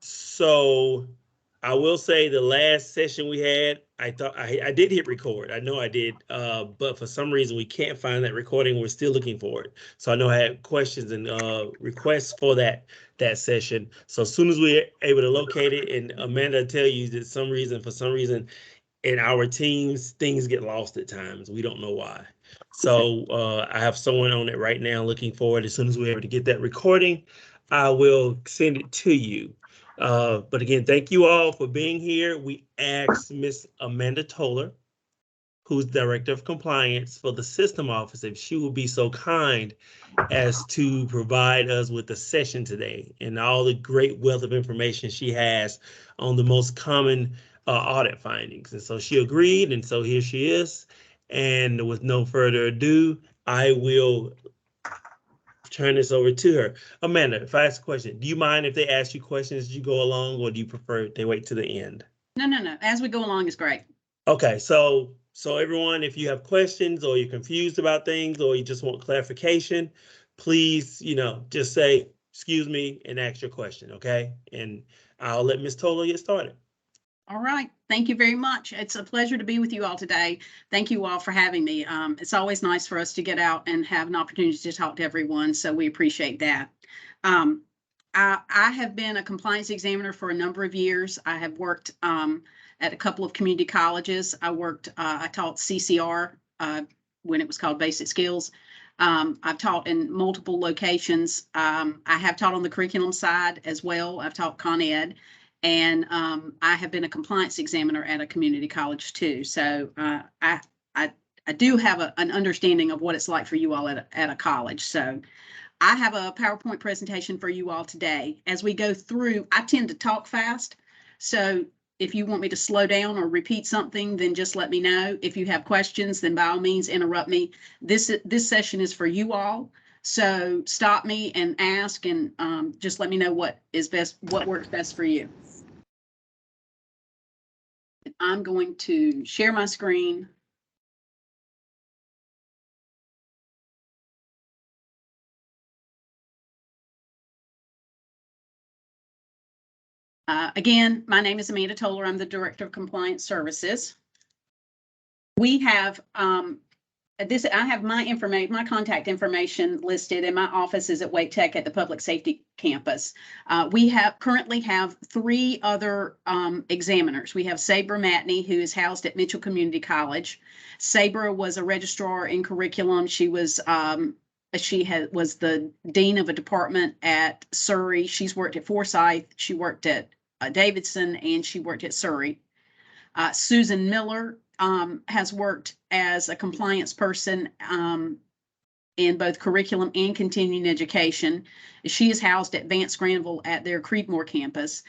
So I will say the last session we had, I thought I did hit record. I know I did, but for some reason we can't find that recording. We're still looking for it. So I know I had questions and requests for that session. So as soon as we're able to locate it, and Amanda will tell you that for some reason, in our teams, things get lost at times. We don't know why. So I have someone on it right now looking for it. As soon as we're able to get that recording, I will send it to you. But again, thank you all for being here. We asked Miss Amanda Toller, who's Director of Compliance for the System Office, if she would be so kind as to provide us with the session today and all the great wealth of information she has on the most common audit findings. And so she agreed, and so here she is. And with no further ado, I will turn this over to her. Amanda, if I ask a question, do you mind if they ask you questions as you go along, or do you prefer they wait to the end? No. As we go along is great. Okay, so everyone, if you have questions or you're confused about things or you just want clarification, please, just say, excuse me, and ask your question, okay? And I'll let Ms. Toller get started. All right. Thank you very much. It's a pleasure to be with you all today. Thank you all for having me. It's always nice for us to get out and have an opportunity to talk to everyone, so we appreciate that. I have been a compliance examiner for a number of years. I have worked at a couple of community colleges. I taught CCR when it was called Basic Skills. I've taught in multiple locations. I have taught on the curriculum side as well. I've taught Con Ed. And I have been a compliance examiner at a community college too. So I do have an understanding of what it's like for you all at a college. So I have a PowerPoint presentation for you all today. As we go through, I tend to talk fast. So if you want me to slow down or repeat something, then just let me know. If you have questions, then by all means interrupt me. This session is for you all. So stop me and ask, and just let me know what works best for you. I'm going to share my screen. Again, my name is Amanda Toller. I'm the Director of Compliance Services. We have I have my contact information listed, and my office is at Wake Tech at the Public Safety Campus. We currently have 3 other examiners. We have Sabra Matney, who is housed at Mitchell Community College. Sabra was a registrar in curriculum. She was the dean of a department at Surrey. She's worked at Forsyth. She worked at Davidson, and she worked at Surrey. Susan Miller has worked as a compliance person in both curriculum and continuing education. She is housed at Vance Granville at their Creedmoor campus.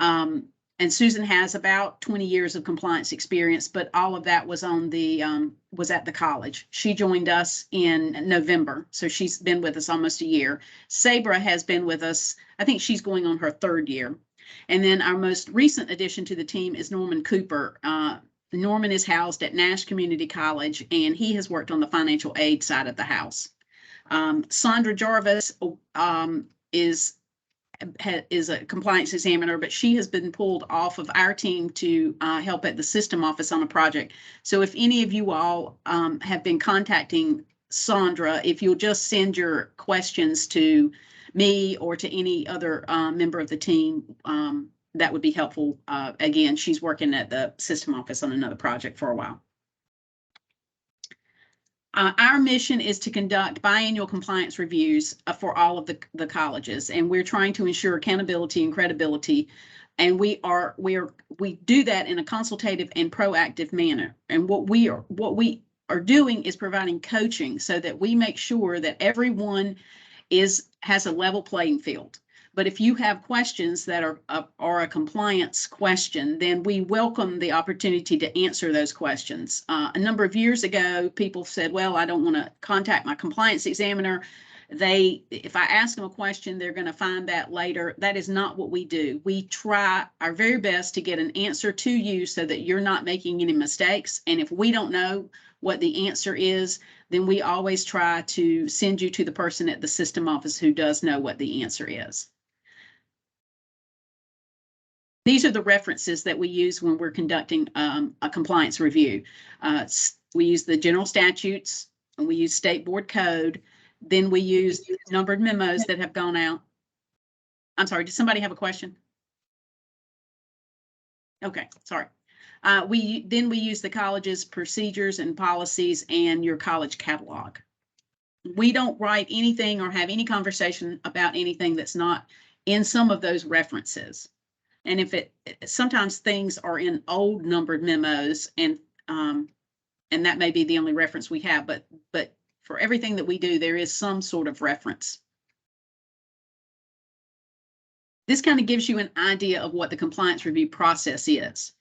And Susan has about 20 years of compliance experience, but all of that was at the college. She joined us in November, so she's been with us almost a year. Sabra has been with us, I think she's going on her 3rd year. And then our most recent addition to the team is Norman Cooper. Norman is housed at Nash Community College, and he has worked on the financial aid side of the house. Sandra Jarvis is a compliance examiner, but she has been pulled off of our team to help at the system office on a project. So if any of you all have been contacting Sandra, if you'll just send your questions to me or to any other member of the team, that would be helpful. Again, she's working at the system office on another project for a while. Our mission is to conduct biannual compliance reviews for all of the colleges, and we're trying to ensure accountability and credibility. And we do that in a consultative and proactive manner. And what we are doing is providing coaching so that we make sure that everyone has a level playing field. But if you have questions that are a compliance question, then we welcome the opportunity to answer those questions. A number of years ago, people said, well, I don't want to contact my compliance examiner. If I ask them a question, they're going to find that later. That is not what we do. We try our very best to get an answer to you so that you're not making any mistakes. And if we don't know what the answer is, then we always try to send you to the person at the system office who does know what the answer is. These are the references that we use when we're conducting a compliance review. We use the general statutes, and we use state board code. Then we use numbered memos that have gone out. I'm sorry, did somebody have a question? Okay, sorry. We use the college's procedures and policies and your college catalog. We don't write anything or have any conversation about anything that's not in some of those references. And if sometimes things are in old numbered memos, and that may be the only reference we have, but for everything that we do, there is some sort of reference. This kind of gives you an idea of what the compliance review process is.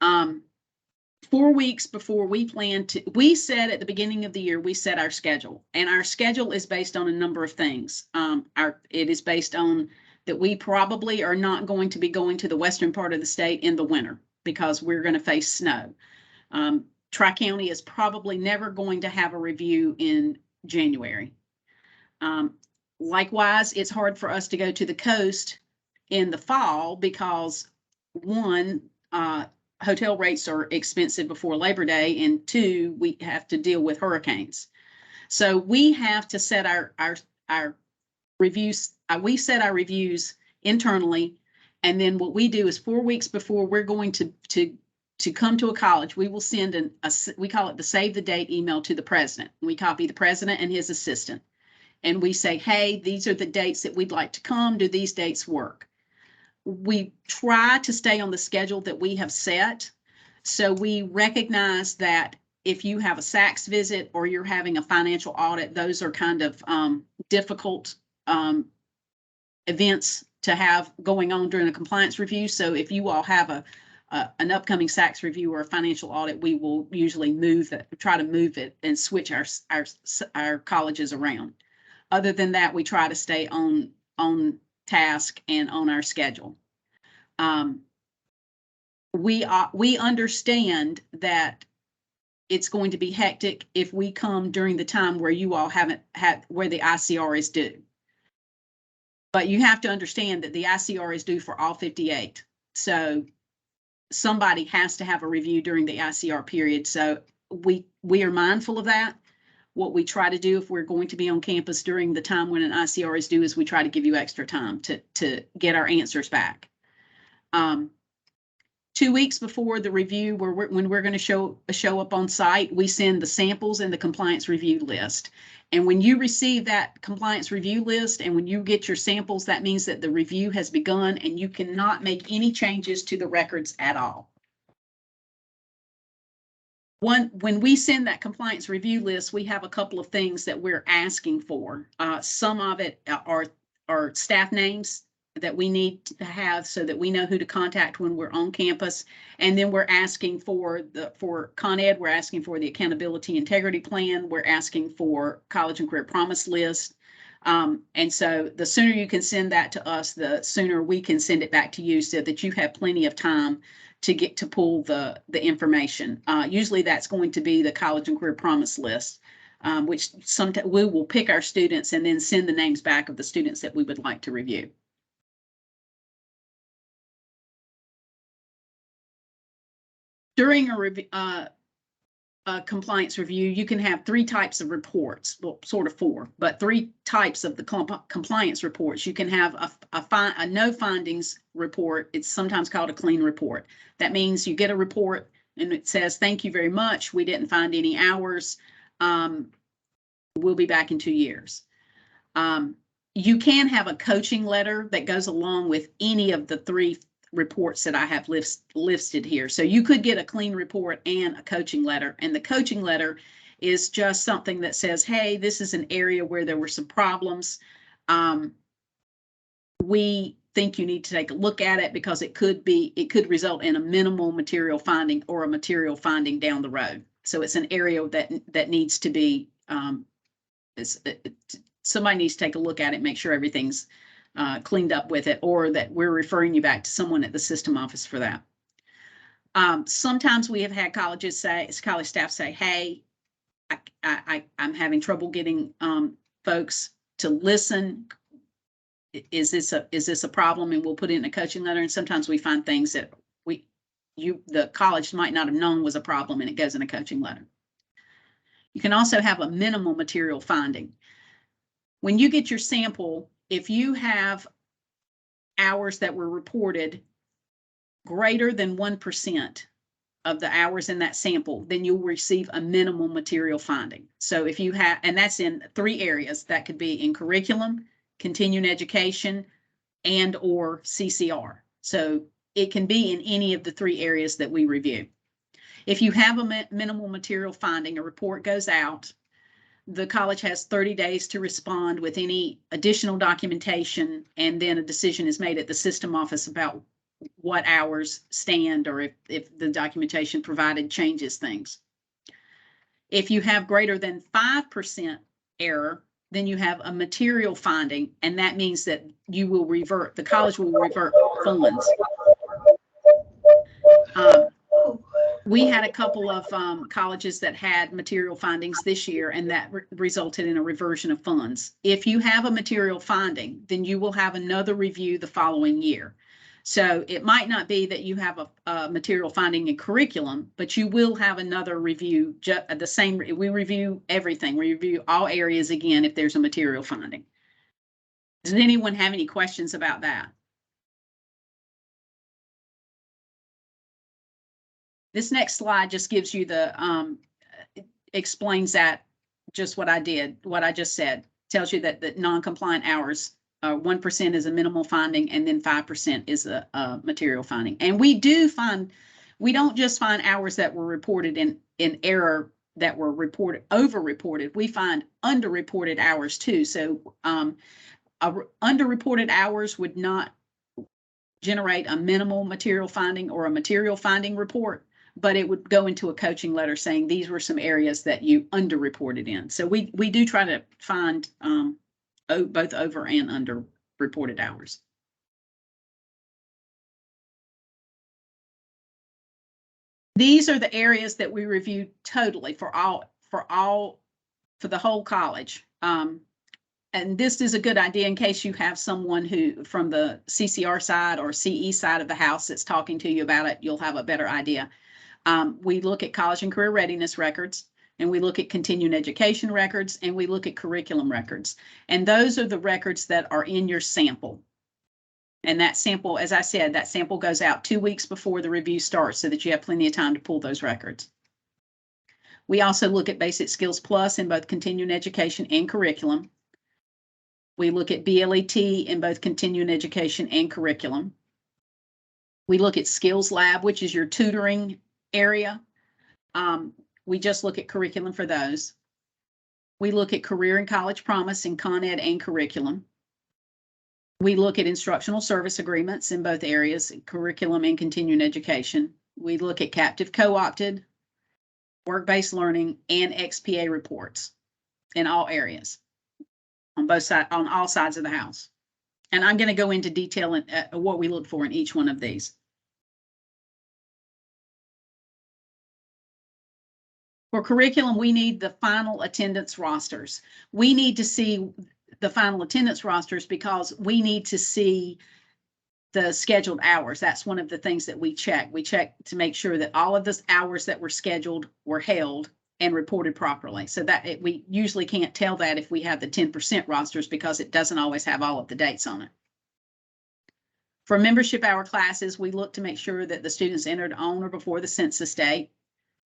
4 weeks before we said at the beginning of the year, we set our schedule, and our schedule is based on a number of things. It is based on that we probably are not going to be going to the western part of the state in the winter because we're going to face snow. Tri-County is probably never going to have a review in January. Likewise, it's hard for us to go to the coast in the fall because, one, hotel rates are expensive before Labor Day, and two, we have to deal with hurricanes. So we have to set our reviews. We set our reviews internally, and then what we do is 4 weeks before we're going to come to a college, we will send we call it the save the date email to the president. We copy the president and his assistant, and we say, hey, these are the dates that we'd like to come. Do these dates work? We try to stay on the schedule that we have set. So we recognize that if you have a SACS visit or you're having a financial audit, those are kind of difficult events to have going on during a compliance review. So if you all have an upcoming SACS review or a financial audit, we will usually try to move it and switch our colleges around. Other than that, we try to stay on task and on our schedule. We understand that it's going to be hectic if we come during the time where you all haven't had, where the ICR is due. But you have to understand that the ICR is due for all 58. So somebody has to have a review during the ICR period. So we are mindful of that. What we try to do if we're going to be on campus during the time when an ICR is due is we try to give you extra time to get our answers back. 2 weeks before the review, when we're going to show up on site, we send the samples and the compliance review list. And when you receive that compliance review list and when you get your samples, that means that the review has begun and you cannot make any changes to the records at all. When we send that compliance review list, we have a couple of things that we're asking for. Some of it are staff names that we need to have so that we know who to contact when we're on campus. And then we're asking for Con Ed, we're asking for the accountability integrity plan. We're asking for college and career promise list. And so the sooner you can send that to us, the sooner we can send it back to you so that you have plenty of time to get to pull the information. Usually that's going to be the college and career promise list, which sometimes we will pick our students and then send the names back of the students that we would like to review. During a compliance review, you can have 3 types of reports, well, sort of 4, but 3 types of the compliance reports. You can have a no findings report. It's sometimes called a clean report. That means you get a report and it says, thank you very much. We didn't find any hours. We'll be back in 2 years. You can have a coaching letter that goes along with any of the 3 reports that I have listed here. So you could get a clean report and a coaching letter. And the coaching letter is just something that says, hey, this is an area where there were some problems. We think you need to take a look at it because it could result in a minimal material finding or a material finding down the road. So it's an area that needs to be, somebody needs to take a look at it, make sure everything's cleaned up with it, or that we're referring you back to someone at the system office for that. Sometimes we have had college staff say, hey, I'm having trouble getting folks to listen is this a problem? And we'll put it in a coaching letter. And sometimes we find things that the college might not have known was a problem, and it goes in a coaching letter. You can also have a minimal material finding. When you get your sample, if you have hours that were reported greater than 1% of the hours in that sample, then you'll receive a minimal material finding. So if you have, and that's in 3 areas, that could be in curriculum, continuing education, and or CCR. So it can be in any of the 3 areas that we review. If you have a minimal material finding, a report goes out. The college has 30 days to respond with any additional documentation, and then a decision is made at the system office about what hours stand, or if the documentation provided changes things. If you have greater than 5% error, then you have a material finding, and that means that you will revert, the college will revert funds. We had a couple of colleges that had material findings this year, and that resulted in a reversion of funds. If you have a material finding, then you will have another review the following year. So it might not be that you have a material finding in curriculum, but you will have another review, the same. We review everything. We review all areas again if there's a material finding. Does anyone have any questions about that? This next slide just gives you the, explains that, just what I did, what I just said. Tells you that the non-compliant hours, 1% is a minimal finding, and then 5% is a material finding. And we don't just find hours that were reported in error, that were reported, over-reported. We find underreported hours too. So underreported hours would not generate a minimal material finding or a material finding report, but it would go into a coaching letter saying these were some areas that you underreported in. So we do try to find both over and under reported hours. These are the areas that we reviewed totally for the whole college. And this is a good idea in case you have someone who from the CCR side or CE side of the house that's talking to you about it. You'll have a better idea. We look at college and career readiness records, and we look at continuing education records, and we look at curriculum records. And those are the records that are in your sample. And that sample, as I said, that sample goes out 2 weeks before the review starts so that you have plenty of time to pull those records. We also look at Basic Skills Plus in both continuing education and curriculum. We look at BLET in both continuing education and curriculum. We look at Skills Lab, which is your tutoring area. We just look at curriculum for those. We look at Career and College Promise in Con Ed and curriculum. We look at instructional service agreements in both areas, curriculum and continuing education. We look at captive co-opted, work-based learning, and XPA reports in all areas, on both sides, on all sides of the house. And I'm going to go into detail in what we look for in each one of these. For curriculum, we need the final attendance rosters. We need to see the final attendance rosters because we need to see the scheduled hours. That's one of the things that we check. We check to make sure that all of the hours that were scheduled were held and reported properly. So that we usually can't tell that if we have the 10% rosters because it doesn't always have all of the dates on it. For membership hour classes, we look to make sure that the students entered on or before the census date,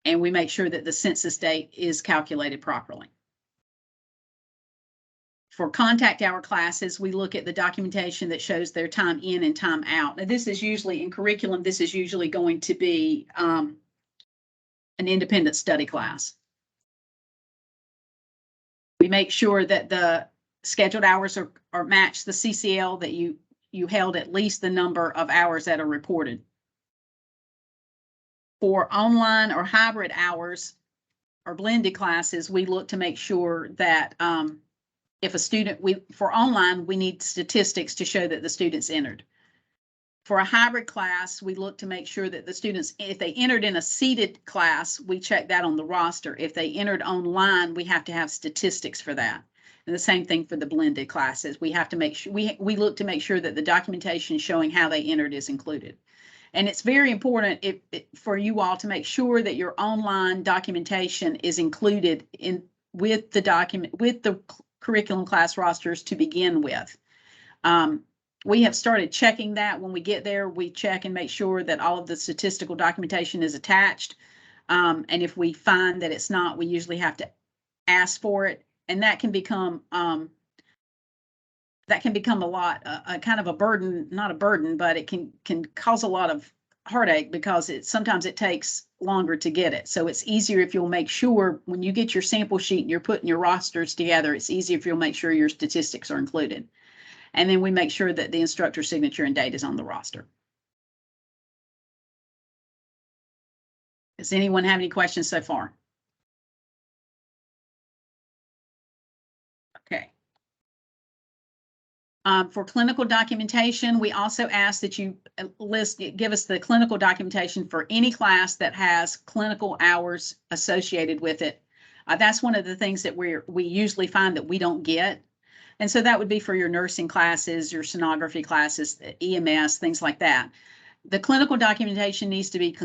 and we make sure that the census date is calculated properly. For contact hour classes, we look at the documentation that shows their time in and time out. Now, this is usually in curriculum, this is usually going to be an independent study class. We make sure that the scheduled hours are matched the CCL, that you held at least the number of hours that are reported. For online or hybrid hours or blended classes, we look to make sure that if a student, for online, we need statistics to show that the students entered. For a hybrid class, we look to make sure that the students, if they entered in a seated class, we check that on the roster. If they entered online, we have to have statistics for that. And the same thing for the blended classes. We have to make sure, we look to make sure that the documentation showing how they entered is included. And it's very important for you all to make sure that your online documentation is included with the curriculum class rosters to begin with. We have started checking that when we get there. We check and make sure that all of the statistical documentation is attached. And if we find that it's not, we usually have to ask for it. And that can become a lot, kind of a burden, not a burden, but it can cause a lot of heartache because sometimes it takes longer to get it. So it's easier if you'll make sure when you get your sample sheet and you're putting your rosters together, it's easier if you'll make sure your statistics are included. And then we make sure that the instructor signature and date is on the roster. Does anyone have any questions so far? Okay. For clinical documentation, we also ask that you give us the clinical documentation for any class that has clinical hours associated with it. That's one of the things that we usually find that we don't get. And so that would be for your nursing classes, your sonography classes, EMS, things like that. The clinical documentation needs to be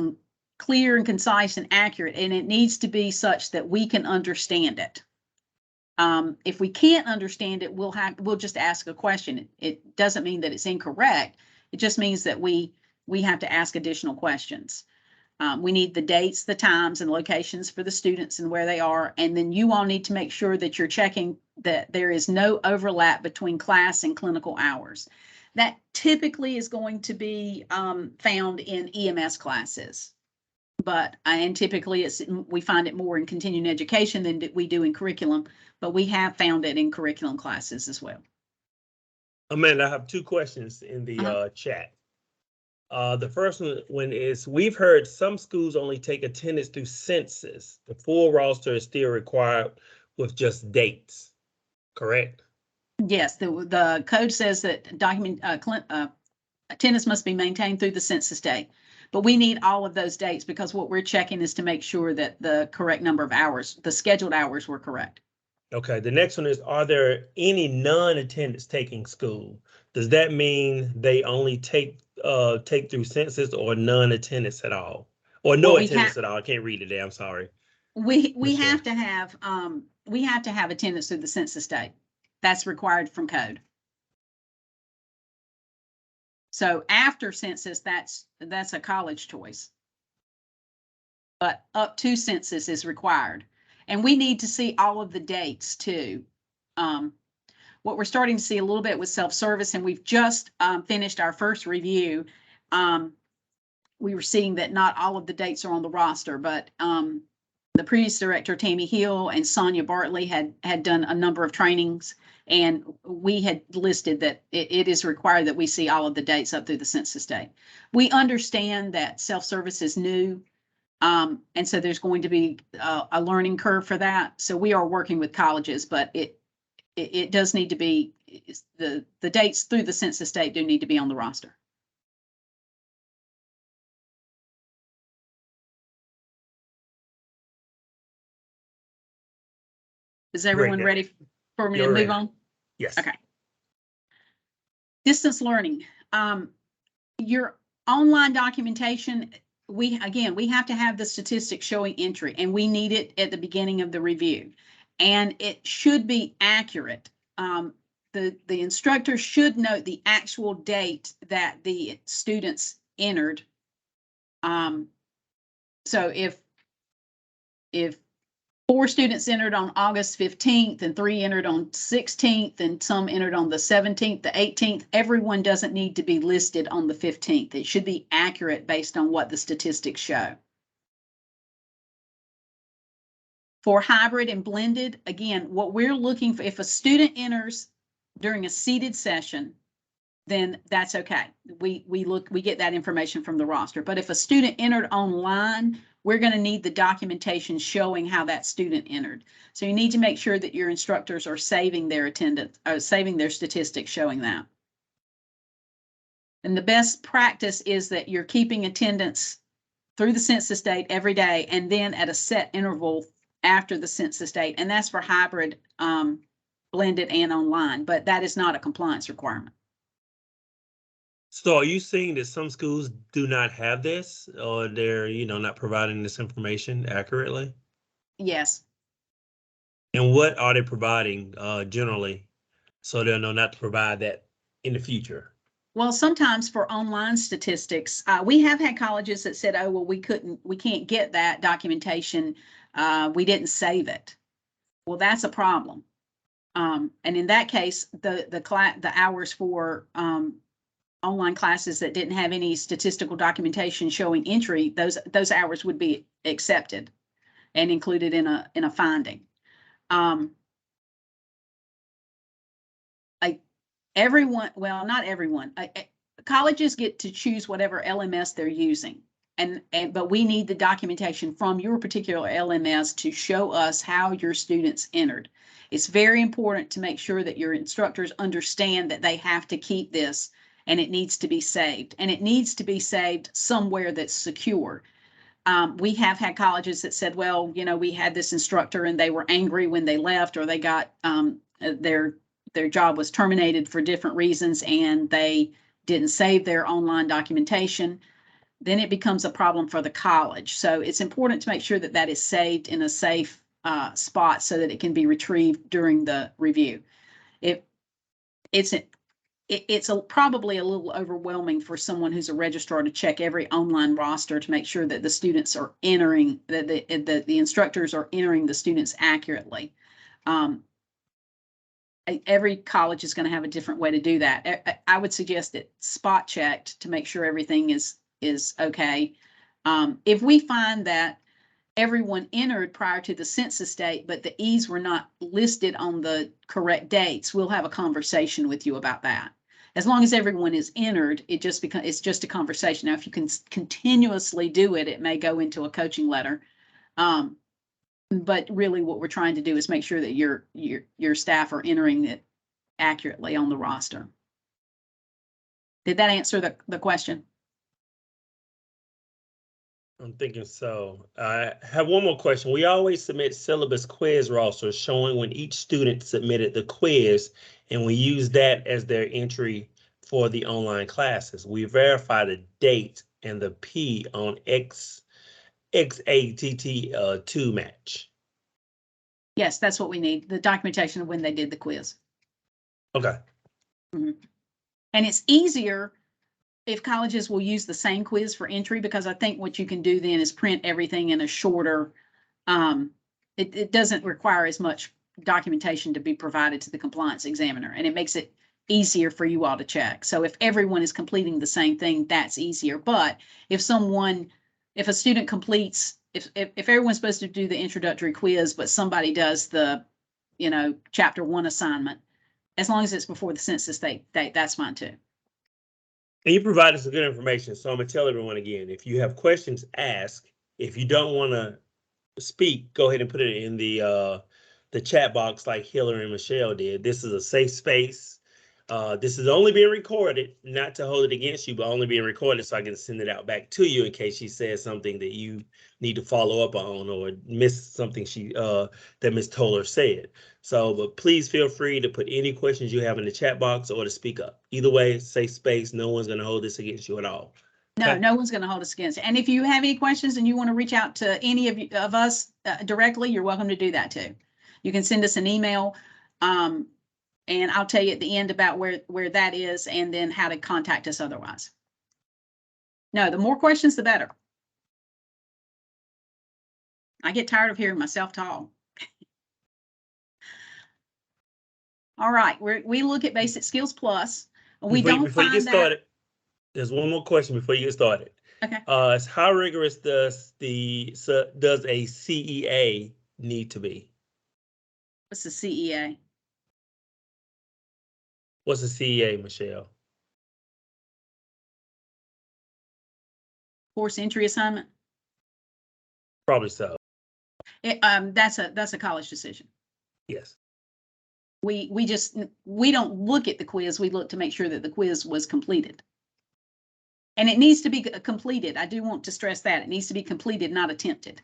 clear and concise and accurate, and it needs to be such that we can understand it. If we can't understand it, we'll just ask a question. It doesn't mean that it's incorrect. It just means that we have to ask additional questions. We need the dates, the times, and locations for the students and where they are. And then you all need to make sure that you're checking that there is no overlap between class and clinical hours. That typically is going to be found in EMS classes. And typically we find it more in continuing education than we do in curriculum, but we have found it in curriculum classes as well. Amanda, I have two questions in the chat. The first one is, we've heard some schools only take attendance through census. The full roster is still required with just dates, correct? Yes, the code says that attendance must be maintained through the census date, but we need all of those dates because what we're checking is to make sure that the correct number of hours, the scheduled hours, were correct. Okay, the next one is, are there any non-attendance taking school? Does that mean they only take through census, or non-attendance at all, or no attendance at all? I can't read it there. I'm sorry. We have to have attendance through the census date. That's required from code. So after census, that's a college choice. But up to census is required. And we need to see all of the dates too. What we're starting to see a little bit with self-service, and we've just finished our first review. We were seeing that not all of the dates are on the roster, but the previous director, Tammy Hill, and Sonia Bartley had done a number of trainings, and we had listed that it is required that we see all of the dates up through the census date. We understand that self-service is new, and so there's going to be a learning curve for that. So we are working with colleges, but it does need to be, the dates through the census date do need to be on the roster. Is everyone ready for me to move on? Yes. Okay. Distance learning. Your online documentation, we have to have the statistics showing entry, and we need it at the beginning of the review. And it should be accurate. The instructor should note the actual date that the students entered. So if 4 students entered on August 15th and 3 entered on 16th and some entered on the 17th, the 18th, everyone doesn't need to be listed on the 15th. It should be accurate based on what the statistics show. For hybrid and blended, again, what we're looking for, if a student enters during a seated session, then that's okay. We get that information from the roster. But if a student entered online, we're going to need the documentation showing how that student entered. So you need to make sure that your instructors are saving their attendance, saving their statistics showing that. And the best practice is that you're keeping attendance through the census date every day, and then at a set interval after the census date. And that's for hybrid blended and online, but that is not a compliance requirement. So are you saying that some schools do not have this, or they're, not providing this information accurately? Yes. And what are they providing generally, so they'll know not to provide that in the future? Well, sometimes for online statistics, we have had colleges that said, oh, well, we can't get that documentation. We didn't save it. Well, that's a problem. And in that case, the hours for online classes that didn't have any statistical documentation showing entry, those hours would be accepted and included in a finding. Everyone, well, not everyone, colleges get to choose whatever LMS they're using. But we need the documentation from your particular LMS to show us how your students entered. It's very important to make sure that your instructors understand that they have to keep this, and it needs to be saved, and it needs to be saved somewhere that's secure. We have had colleges that said, well, we had this instructor and they were angry when they left, or they got their job was terminated for different reasons and they didn't save their online documentation. Then it becomes a problem for the college. So it's important to make sure that that is saved in a safe spot so that it can be retrieved during the review. It's probably a little overwhelming for someone who's a registrar to check every online roster to make sure that the students are entering, that the instructors are entering the students accurately. Every college is going to have a different way to do that. I would suggest that spot checked to make sure everything is okay. If we find that everyone entered prior to the census date, but the E's were not listed on the correct dates, we'll have a conversation with you about that. As long as everyone is entered, it's just a conversation. Now, if you can continuously do it, it may go into a coaching letter. But really what we're trying to do is make sure that your staff are entering it accurately on the roster. Did that answer the question? I'm thinking so. I have one more question. We always submit syllabus quiz rosters showing when each student submitted the quiz, and we use that as their entry for the online classes. We verify the date and the P on XATT2 match. Yes, that's what we need. The documentation of when they did the quiz. Okay. Mm-hmm. And it's easier if colleges will use the same quiz for entry, because I think what you can do then is print everything in a shorter, it doesn't require as much documentation to be provided to the compliance examiner, and it makes it easier for you all to check. So if everyone is completing the same thing, that's easier. But if a student completes, if everyone's supposed to do the introductory quiz, but somebody does the, chapter 1 assignment, as long as it's before the census date, that's fine too. And you provided some good information. So I'm going to tell everyone again, if you have questions, ask. If you don't want to speak, go ahead and put it in the chat box like Hillary and Michelle did. This is a safe space. This is only being recorded, not to hold it against you, but only being recorded so I can send it out back to you in case she says something that you need to follow up on or miss something that Ms. Toller said. So, but please feel free to put any questions you have in the chat box or to speak up. Either way, safe space. No one's going to hold this against you at all. No, okay? No one's going to hold us against it. And if you have any questions and you want to reach out to any of us directly, you're welcome to do that too. You can send us an email. And I'll tell you at the end about where that is and then how to contact us otherwise. No, the more questions, the better. I get tired of hearing myself talk. All right, we look at Basic Skills Plus. Before you get started, there's one more question before you get started. Okay. How rigorous does a CEA need to be? What's the CEA? What's a CEA, Michelle? Course entry assignment? Probably so. That's a college decision. Yes. We don't look at the quiz. We look to make sure that the quiz was completed. And it needs to be completed. I do want to stress that. It needs to be completed, not attempted.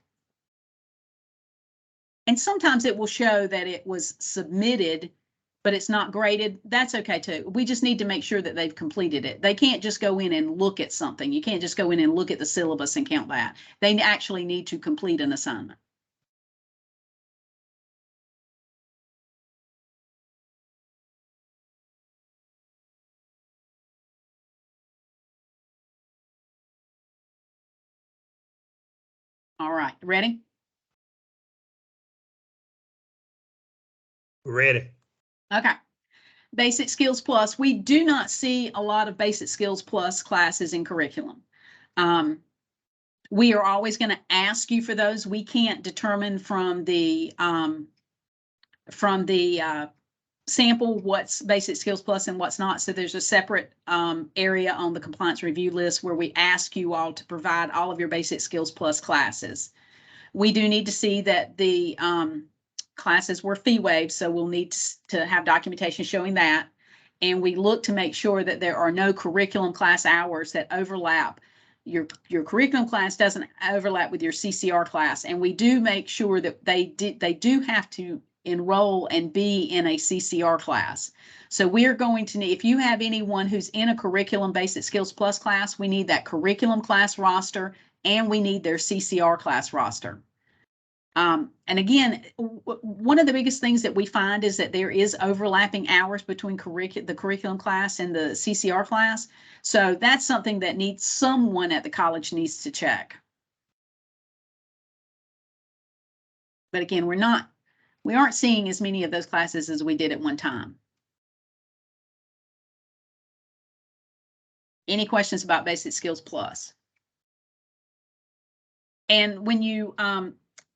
And sometimes it will show that it was submitted but it's not graded, that's okay too. We just need to make sure that they've completed it. They can't just go in and look at something. You can't just go in and look at the syllabus and count that. They actually need to complete an assignment. All right, ready? Ready. Okay. Basic Skills Plus. We do not see a lot of Basic Skills Plus classes in curriculum. We are always going to ask you for those. We can't determine from the sample what's Basic Skills Plus and what's not. So there's a separate area on the compliance review list where we ask you all to provide all of your Basic Skills Plus classes. We do need to see that the classes were fee waived, so we'll need to have documentation showing that. And we look to make sure that there are no curriculum class hours that overlap. Your curriculum class doesn't overlap with your CCR class. And we do make sure that they do have to enroll and be in a CCR class. So we're going to need, if you have anyone who's in a curriculum Basic Skills Plus class, we need that curriculum class roster and we need their CCR class roster. And again, one of the biggest things that we find is that there is overlapping hours between the curriculum class and the CCR class. So that's something that someone at the college needs to check. But again, we aren't seeing as many of those classes as we did at one time. Any questions about Basic Skills Plus? And when you,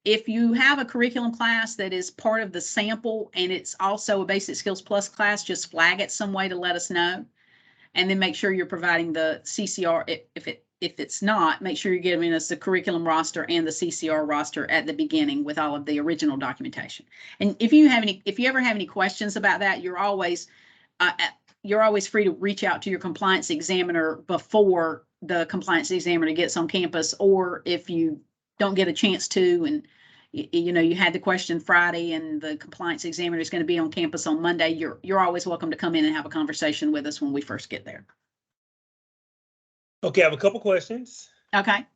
if you have a curriculum class that is part of the sample and it's also a Basic Skills Plus class, just flag it some way to let us know. And then make sure you're providing the CCR. If it's not, make sure you're giving us the curriculum roster and the CCR roster at the beginning with all of the original documentation. And if you ever have any questions about that, you're always free to reach out to your compliance examiner before the compliance examiner gets on campus, or if you don't get a chance to, and you had the question Friday and the compliance examiner is going to be on campus on Monday, you're always welcome to come in and have a conversation with us when we first get there. Okay, I have a couple questions. Okay.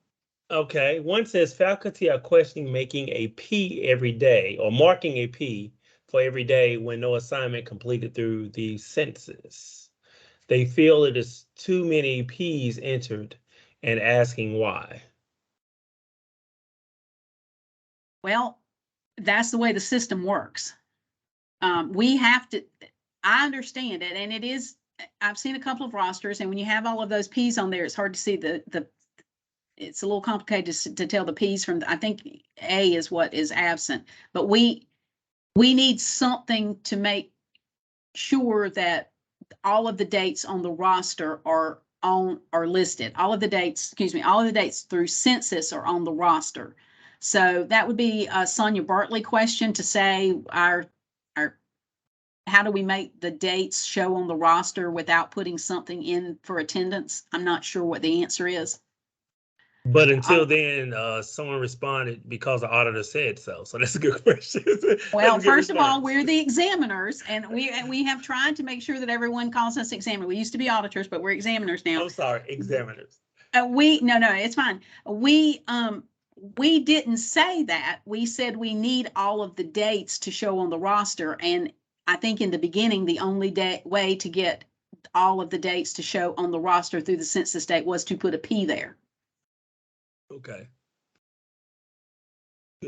Okay, one says faculty are questioning making a P every day or marking a P for every day when no assignment completed through the census. They feel it is too many P's entered and asking why. Well, that's the way the system works. We have to, I understand it, and it is, I've seen a couple of rosters, and when you have all of those P's on there, it's hard to see it's a little complicated to tell the P's from, I think A is what is absent, but we need something to make sure that all of the dates on the roster are listed. All of the dates through census are on the roster. So that would be a Sonia Bartley question to say how do we make the dates show on the roster without putting something in for attendance? I'm not sure what the answer is. But until then, someone responded because the auditor said so. So that's a good question. Well, first of all, we're the examiners, and we have tried to make sure that everyone calls us examiners. We used to be auditors, but we're examiners now. I'm sorry, examiners. No, it's fine. We didn't say that. We said we need all of the dates to show on the roster, and I think in the beginning, the only way to get all of the dates to show on the roster through the census date was to put a P there. Okay.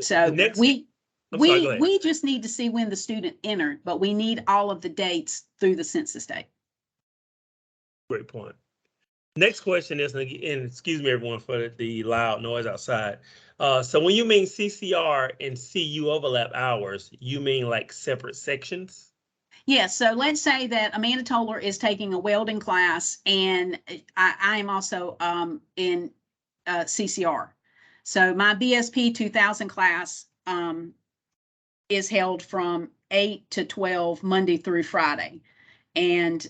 So we just need to see when the student entered, but we need all of the dates through the census date. Great point. Next question is, and excuse me everyone for the loud noise outside. So when you mean CCR and CU overlap hours, you mean like separate sections? Yes. So let's say that Amanda Toller is taking a welding class, and I am also in CCR. So my BSP 2000 class is held from 8 to 12 Monday through Friday. And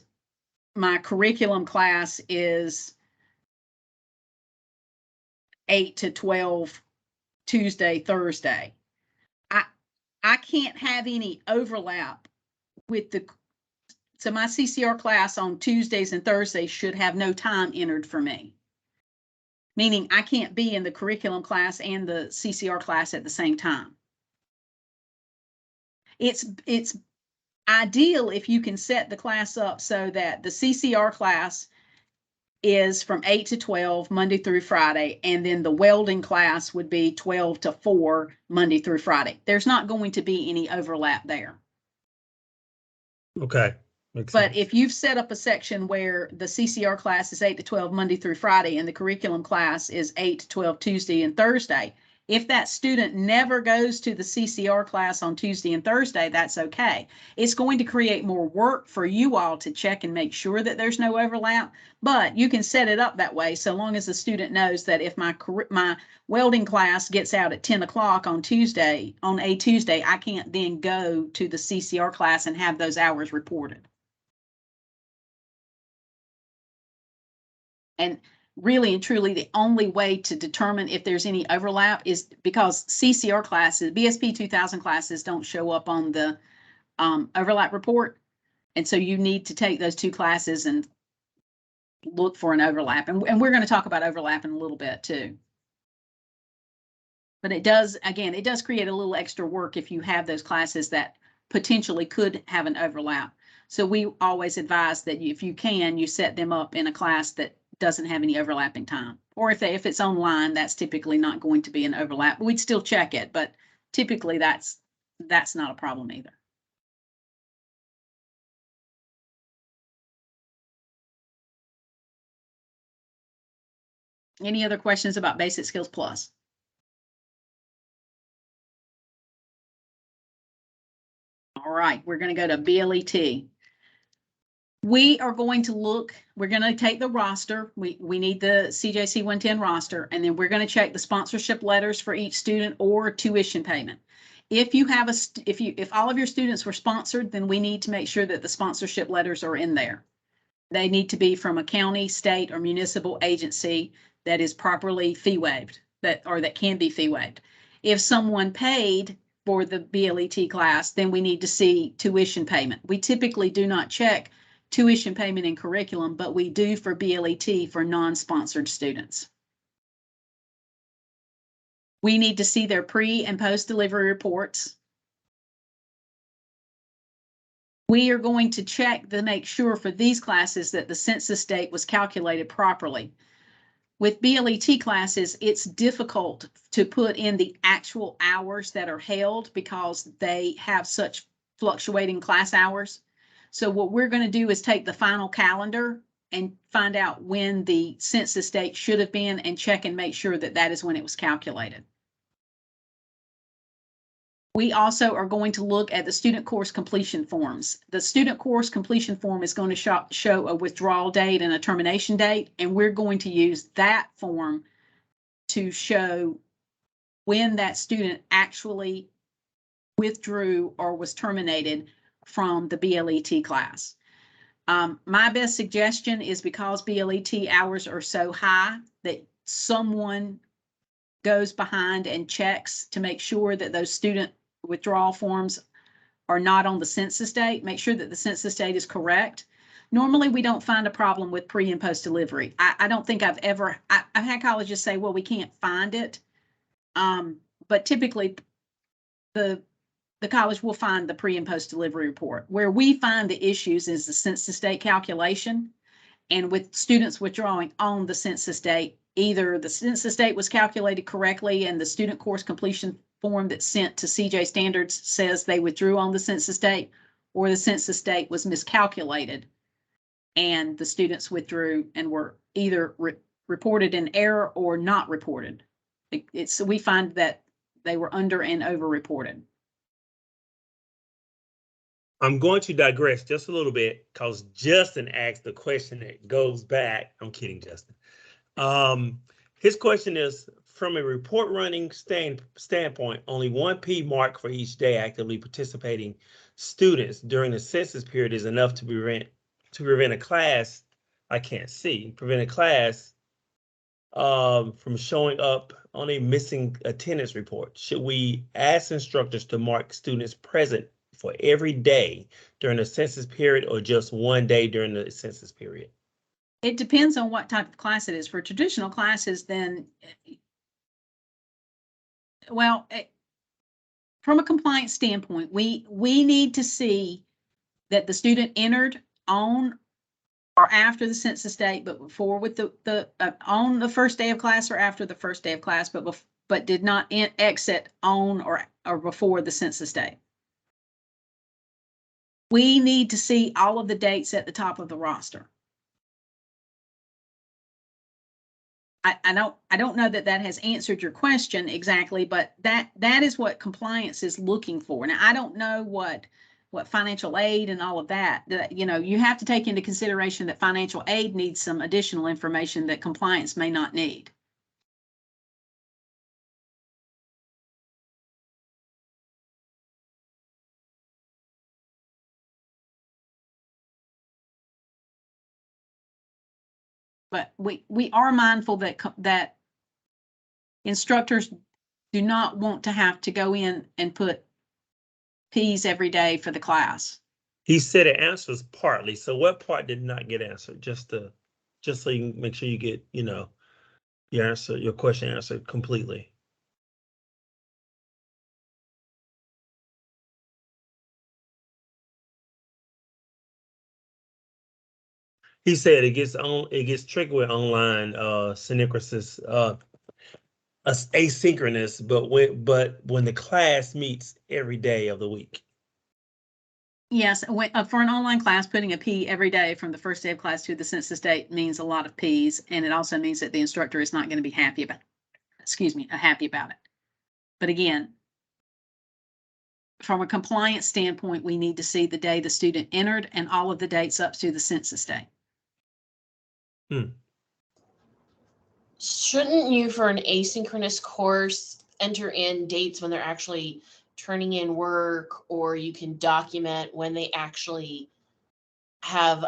my curriculum class is 8 to 12 Tuesday, Thursday. I can't have any overlap with So my CCR class on Tuesdays and Thursdays should have no time entered for me. Meaning I can't be in the curriculum class and the CCR class at the same time. It's ideal if you can set the class up so that the CCR class is from 8 to 12 Monday through Friday, and then the welding class would be 12 to 4 Monday through Friday. There's not going to be any overlap there. Okay. Makes But sense. if you've set up a section where the CCR class is 8 to 12 Monday through Friday and the curriculum class is 8 to 12 Tuesday and Thursday, if that student never goes to the CCR class on Tuesday and Thursday, that's okay. It's going to create more work for you all to check and make sure that there's no overlap, but you can set it up that way so long as the student knows that if my welding class gets out at 10 o'clock on Tuesday, I can't then go to the CCR class and have those hours reported. And really and truly, the only way to determine if there's any overlap is because CCR classes, BSP 2000 classes don't show up on the overlap report. And so you need to take those two classes and look for an overlap. And we're going to talk about overlap in a little bit too. But it does, again, it does create a little extra work if you have those classes that potentially could have an overlap. So we always advise that if you can, you set them up in a class that doesn't have any overlapping time. Or if it's online, that's typically not going to be an overlap. We'd still check it, but typically that's not a problem either. Any other questions about Basic Skills Plus? All right, we're going to go to BLET. We are going to look, we're going to take the roster. We need the CJC 110 roster, and then we're going to check the sponsorship letters for each student or tuition payment. If you have if all of your students were sponsored, then we need to make sure that the sponsorship letters are in there. They need to be from a county, state, or municipal agency that is properly fee waived, that can be fee waived. If someone paid for the BLET class, then we need to see tuition payment. We typically do not check tuition payment and curriculum, but we do for BLET for non-sponsored students. We need to see their pre and post delivery reports. We are going to check to make sure for these classes that the census date was calculated properly. With BLET classes, it's difficult to put in the actual hours that are held because they have such fluctuating class hours. So what we're going to do is take the final calendar and find out when the census date should have been and check and make sure that that is when it was calculated. We also are going to look at the student course completion forms. The student course completion form is going to show a withdrawal date and a termination date, and we're going to use that form to show when that student actually withdrew or was terminated from the BLET class. My best suggestion is because BLET hours are so high that someone goes behind and checks to make sure that those student withdrawal forms are not on the census date. Make sure that the census date is correct. Normally, we don't find a problem with pre and post delivery. I don't think I've had colleges say, well, we can't find it. But typically the college will find the pre and post delivery report. Where we find the issues is the census date calculation. And with students withdrawing on the census date, either the census date was calculated correctly and the student course completion form that's sent to CJ Standards says they withdrew on the census date, or the census date was miscalculated and the students withdrew and were either reported in error or not reported. We find that they were under and over reported. I'm going to digress just a little bit because Justin asked a question that goes back. I'm kidding, Justin. His question is, from a report running standpoint, only one P mark for each day actively participating students during the census period is enough to prevent a class. I can't see, prevent a class from showing up on a missing attendance report. Should we ask instructors to mark students present for every day during the census period or just one day during the census period? It depends on what type of class it is. For traditional classes, then, well, from a compliance standpoint, we need to see that the student entered on or after the census date, but before with the on the first day of class or after the first day of class, but did not exit on or before the census date. We need to see all of the dates at the top of the roster. I don't know that has answered your question exactly, but that is what compliance is looking for. Now, I don't know what financial aid and all of that, you know, you have to take into consideration that financial aid needs some additional information that compliance may not need. But we are mindful that instructors do not want to have to go in and put P's every day for the class. He said it answers partly. So what part did not get answered? Just so you can make sure you get, you know, your question answered completely. He said it gets tricky with online synchronous asynchronous, but when the class meets every day of the week. Yes, for an online class, putting a P every day from the first day of class to the census date means a lot of P's, and it also means that the instructor is not going to be happy about it. But again, from a compliance standpoint, we need to see the day the student entered and all of the dates up to the census day. Shouldn't you, for an asynchronous course, enter in dates when they're actually turning in work, or you can document when they actually have,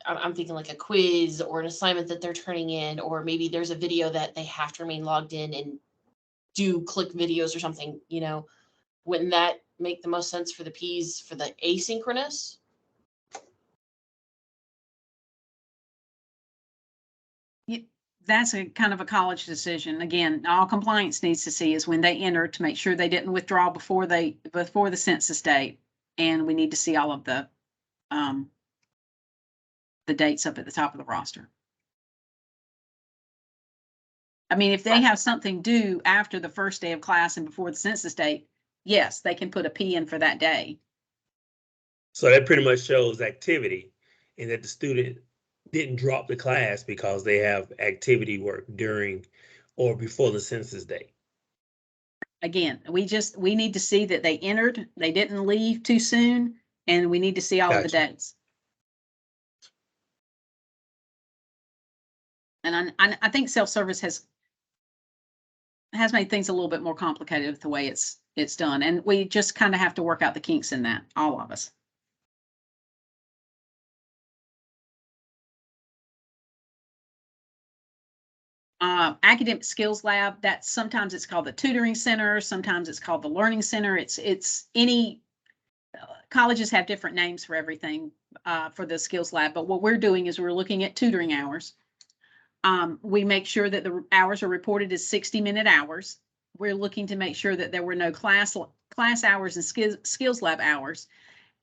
I'm thinking like a quiz or an assignment that they're turning in, or maybe there's a video that they have to remain logged in and do click videos or something, you know, wouldn't that make the most sense for the P's for the asynchronous? That's a kind of a college decision. Again, all compliance needs to see is when they enter to make sure they didn't withdraw before the census date. And we need to see all of the dates up at the top of the roster. I mean, if they have something due after the first day of class and before the census date, yes, they can put a P in for that day. So that pretty much shows activity, and that the student didn't drop the class because they have activity work during or before the census date. Again, we need to see that they entered, they didn't leave too soon, and we need to see all of the dates. And I think self-service has made things a little bit more complicated with the way it's done. And we just kind of have to work out the kinks in that, all of us. Academic Skills Lab, sometimes it's called the Tutoring Center, sometimes it's called the Learning Center. It's any colleges have different names for everything for the Skills Lab, but what we're doing is we're looking at tutoring hours. We make sure that the hours are reported as 60-minute hours. We're looking to make sure that there were no class hours and skills lab hours.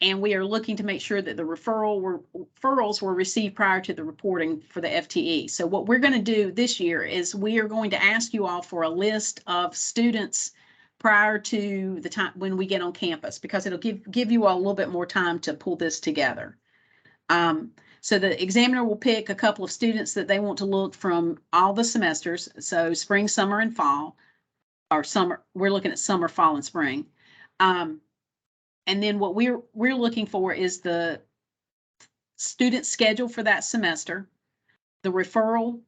And we are looking to make sure that the referrals were received prior to the reporting for the FTE. So what we're going to do this year is we are going to ask you all for a list of students prior to the time when we get on campus, because it'll give you all a little bit more time to pull this together. So the examiner will pick a couple of students that they want to look from all the semesters. So spring, summer, and fall, or summer. We're looking at summer, fall, and spring. And then what we're looking for is the student schedule for that semester, the referral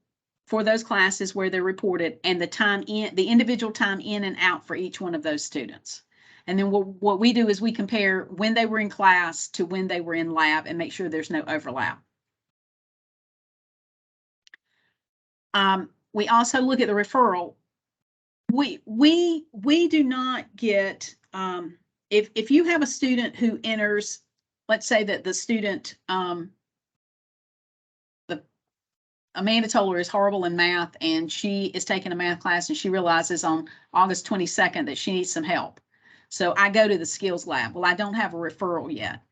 for those classes where they're reported, and the individual time in and out for each one of those students. And then what we do is we compare when they were in class to when they were in lab and make sure there's no overlap. We also look at the referral. We do not get if you have a student who enters, let's say that the student, Amanda told her is horrible in math, and she is taking a math class, and she realizes on August 22nd that she needs some help. So I go to the skills lab. Well, I don't have a referral yet.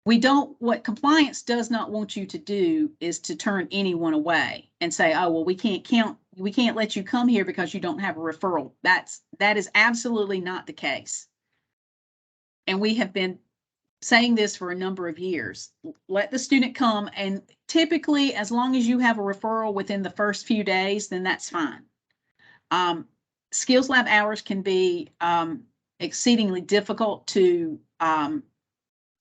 What compliance does not want you to do is to turn anyone away and say, oh, well, we can't let you come here because you don't have a referral. That is absolutely not the case. And we have been saying this for a number of years. Let the student come, and typically, as long as you have a referral within the first few days, then that's fine. Skills lab hours can be exceedingly difficult to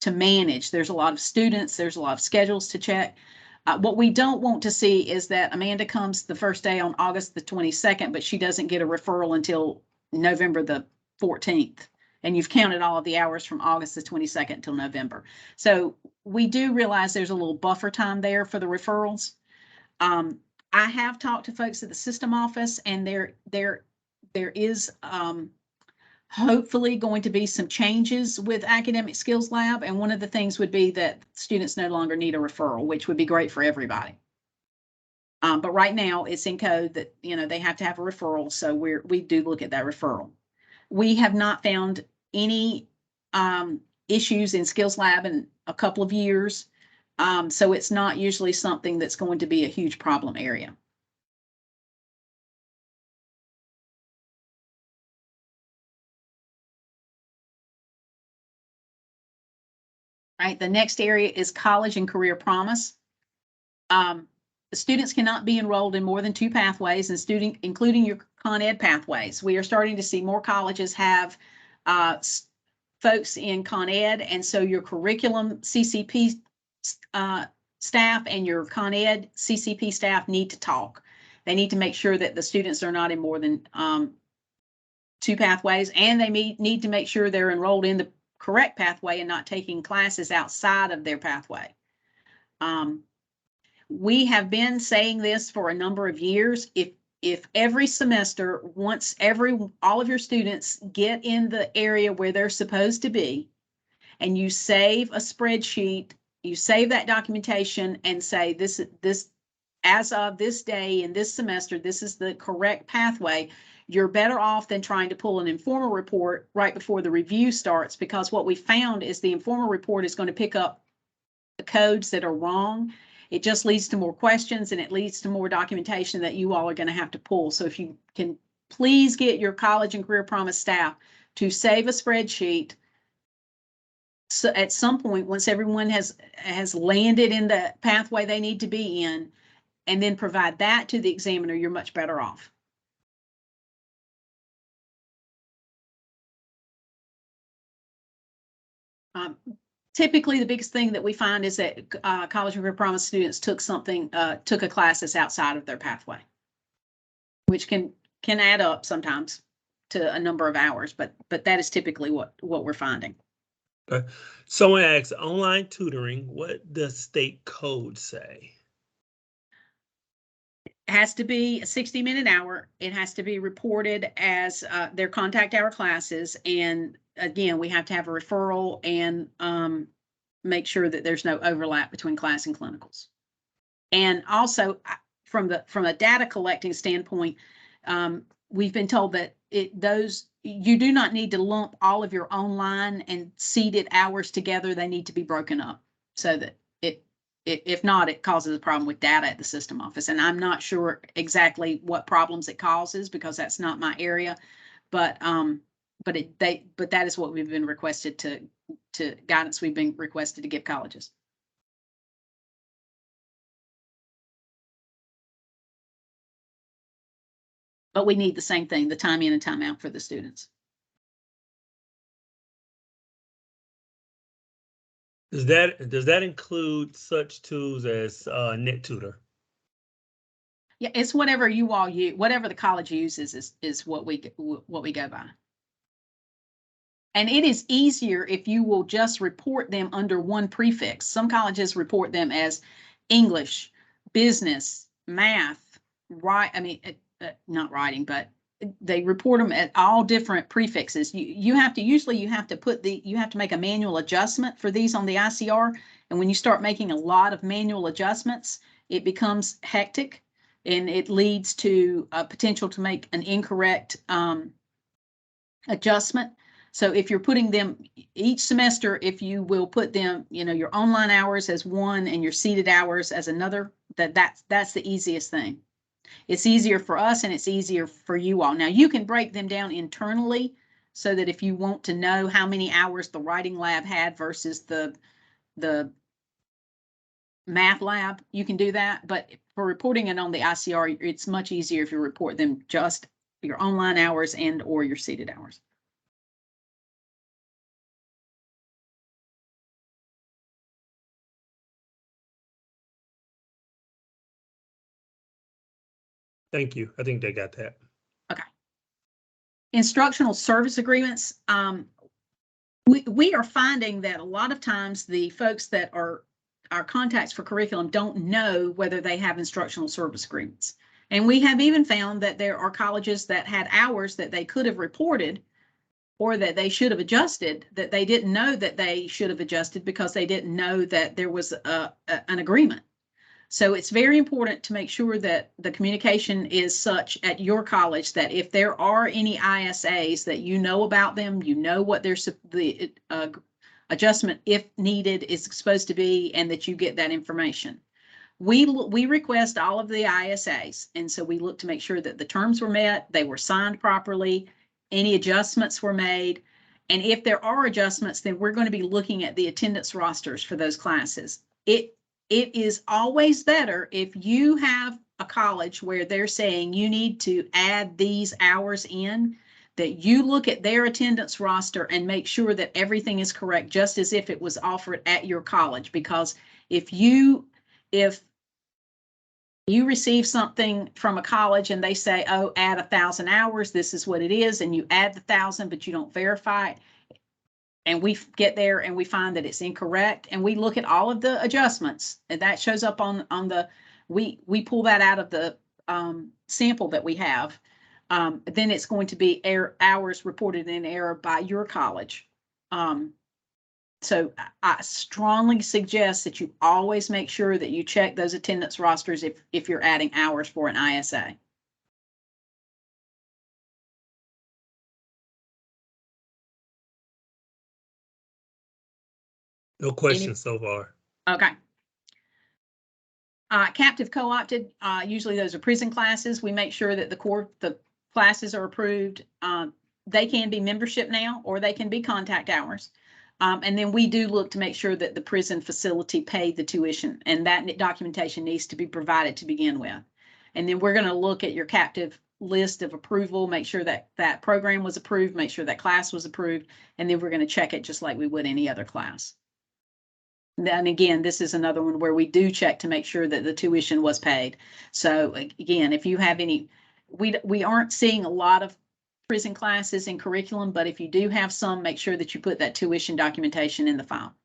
manage. There's a lot of students, there's a lot of schedules to check. What we don't want to see is that Amanda comes the first day on August the 22nd, but she doesn't get a referral until November the 14th. And you've counted all of the hours from August the 22nd until November. So we do realize there's a little buffer time there for the referrals. I have talked to folks at the system office, and there is hopefully going to be some changes with Academic Skills Lab. And one of the things would be that students no longer need a referral, which would be great for everybody. But right now it's in code that, they have to have a referral. So we do look at that referral. We have not found any issues in Skills Lab in a couple of years. So it's not usually something that's going to be a huge problem area. Right, the next area is college and career promise. Students cannot be enrolled in more than 2 pathways, and including your Con Ed pathways. We are starting to see more colleges have folks in Con Ed, and so your curriculum CCP staff and your Con Ed CCP staff need to talk. They need to make sure that the students are not in more than 2 pathways, and they need to make sure they're enrolled in the correct pathway and not taking classes outside of their pathway. We have been saying this for a number of years. If every semester, once all of your students get in the area where they're supposed to be, and you save a spreadsheet, you save that documentation and say this as of this day in this semester, this is the correct pathway, you're better off than trying to pull an informal report right before the review starts, because what we found is the informal report is going to pick up the codes that are wrong. It just leads to more questions, and it leads to more documentation that you all are going to have to pull. So if you can please get your college and career promise staff to save a spreadsheet, so at some point, once everyone has landed in the pathway they need to be in, and then provide that to the examiner, you're much better off. Typically, the biggest thing that we find is that college and career promise students took a class that's outside of their pathway, which can add up sometimes to a number of hours, but that is typically what we're finding. Okay. Someone asks, online tutoring, what does state code say? It has to be a 60-minute hour. It has to be reported as their contact hour classes, and again, we have to have a referral and make sure that there's no overlap between class and clinicals. And also, from a data collecting standpoint, we've been told that you do not need to lump all of your online and seated hours together. They need to be broken up so that if not, it causes a problem with data at the system office. And I'm not sure exactly what problems it causes because that's not my area, but that is what we've been requested to guidance we've been requested to give colleges. But we need the same thing, the time in and time out for the students. Does that include such tools as NetTutor? Yeah, it's whatever you all use, whatever the college uses is what we go by. And it is easier if you will just report them under one prefix. Some colleges report them as English, business, math, not writing, but they report them at all different prefixes. You have to you have to make a manual adjustment for these on the ICR. And when you start making a lot of manual adjustments, it becomes hectic and it leads to a potential to make an incorrect adjustment. So if you're putting them each semester, if you will put them, your online hours as one and your seated hours as another, that's the easiest thing. It's easier for us and it's easier for you all. Now you can break them down internally so that if you want to know how many hours the writing lab had versus the math lab, you can do that. But for reporting it on the ICR, it's much easier if you report them just your online hours and or your seated hours. Thank you. I think they got that. Okay. Instructional service agreements. We are finding that a lot of times the folks that are our contacts for curriculum don't know whether they have instructional service agreements. And we have even found that there are colleges that had hours that they could have reported or that they should have adjusted that they didn't know that they should have adjusted because they didn't know that there was an agreement. So it's very important to make sure that the communication is such at your college that if there are any ISAs that you know about them, you know what the adjustment, if needed, is supposed to be, and that you get that information. We request all of the ISAs, and so we look to make sure that the terms were met, they were signed properly, any adjustments were made, and if there are adjustments, then we're going to be looking at the attendance rosters for those classes. It is always better if you have a college where they're saying you need to add these hours in, that you look at their attendance roster and make sure that everything is correct, just as if it was offered at your college. Because if you receive something from a college and they say, oh, add 1,000 hours, this is what it is, and you add the 1,000, but you don't verify it, and we get there and we find that it's incorrect, and we look at all of the adjustments, and that shows up on the, we pull that out of the sample that we have, then it's going to be hours reported in error by your college. So I strongly suggest that you always make sure that you check those attendance rosters if you're adding hours for an ISA. No questions so far. Okay. Captive co-opted, usually those are prison classes. We make sure that the classes are approved. They can be membership now, or they can be contact hours. And then we do look to make sure that the prison facility paid the tuition, and that documentation needs to be provided to begin with. And then we're going to look at your captive list of approval, make sure that that program was approved, make sure that class was approved, and then we're going to check it just like we would any other class. And again, this is another one where we do check to make sure that the tuition was paid. So again, if you have any, we aren't seeing a lot of prison classes in curriculum, but if you do have some, make sure that you put that tuition documentation in the file.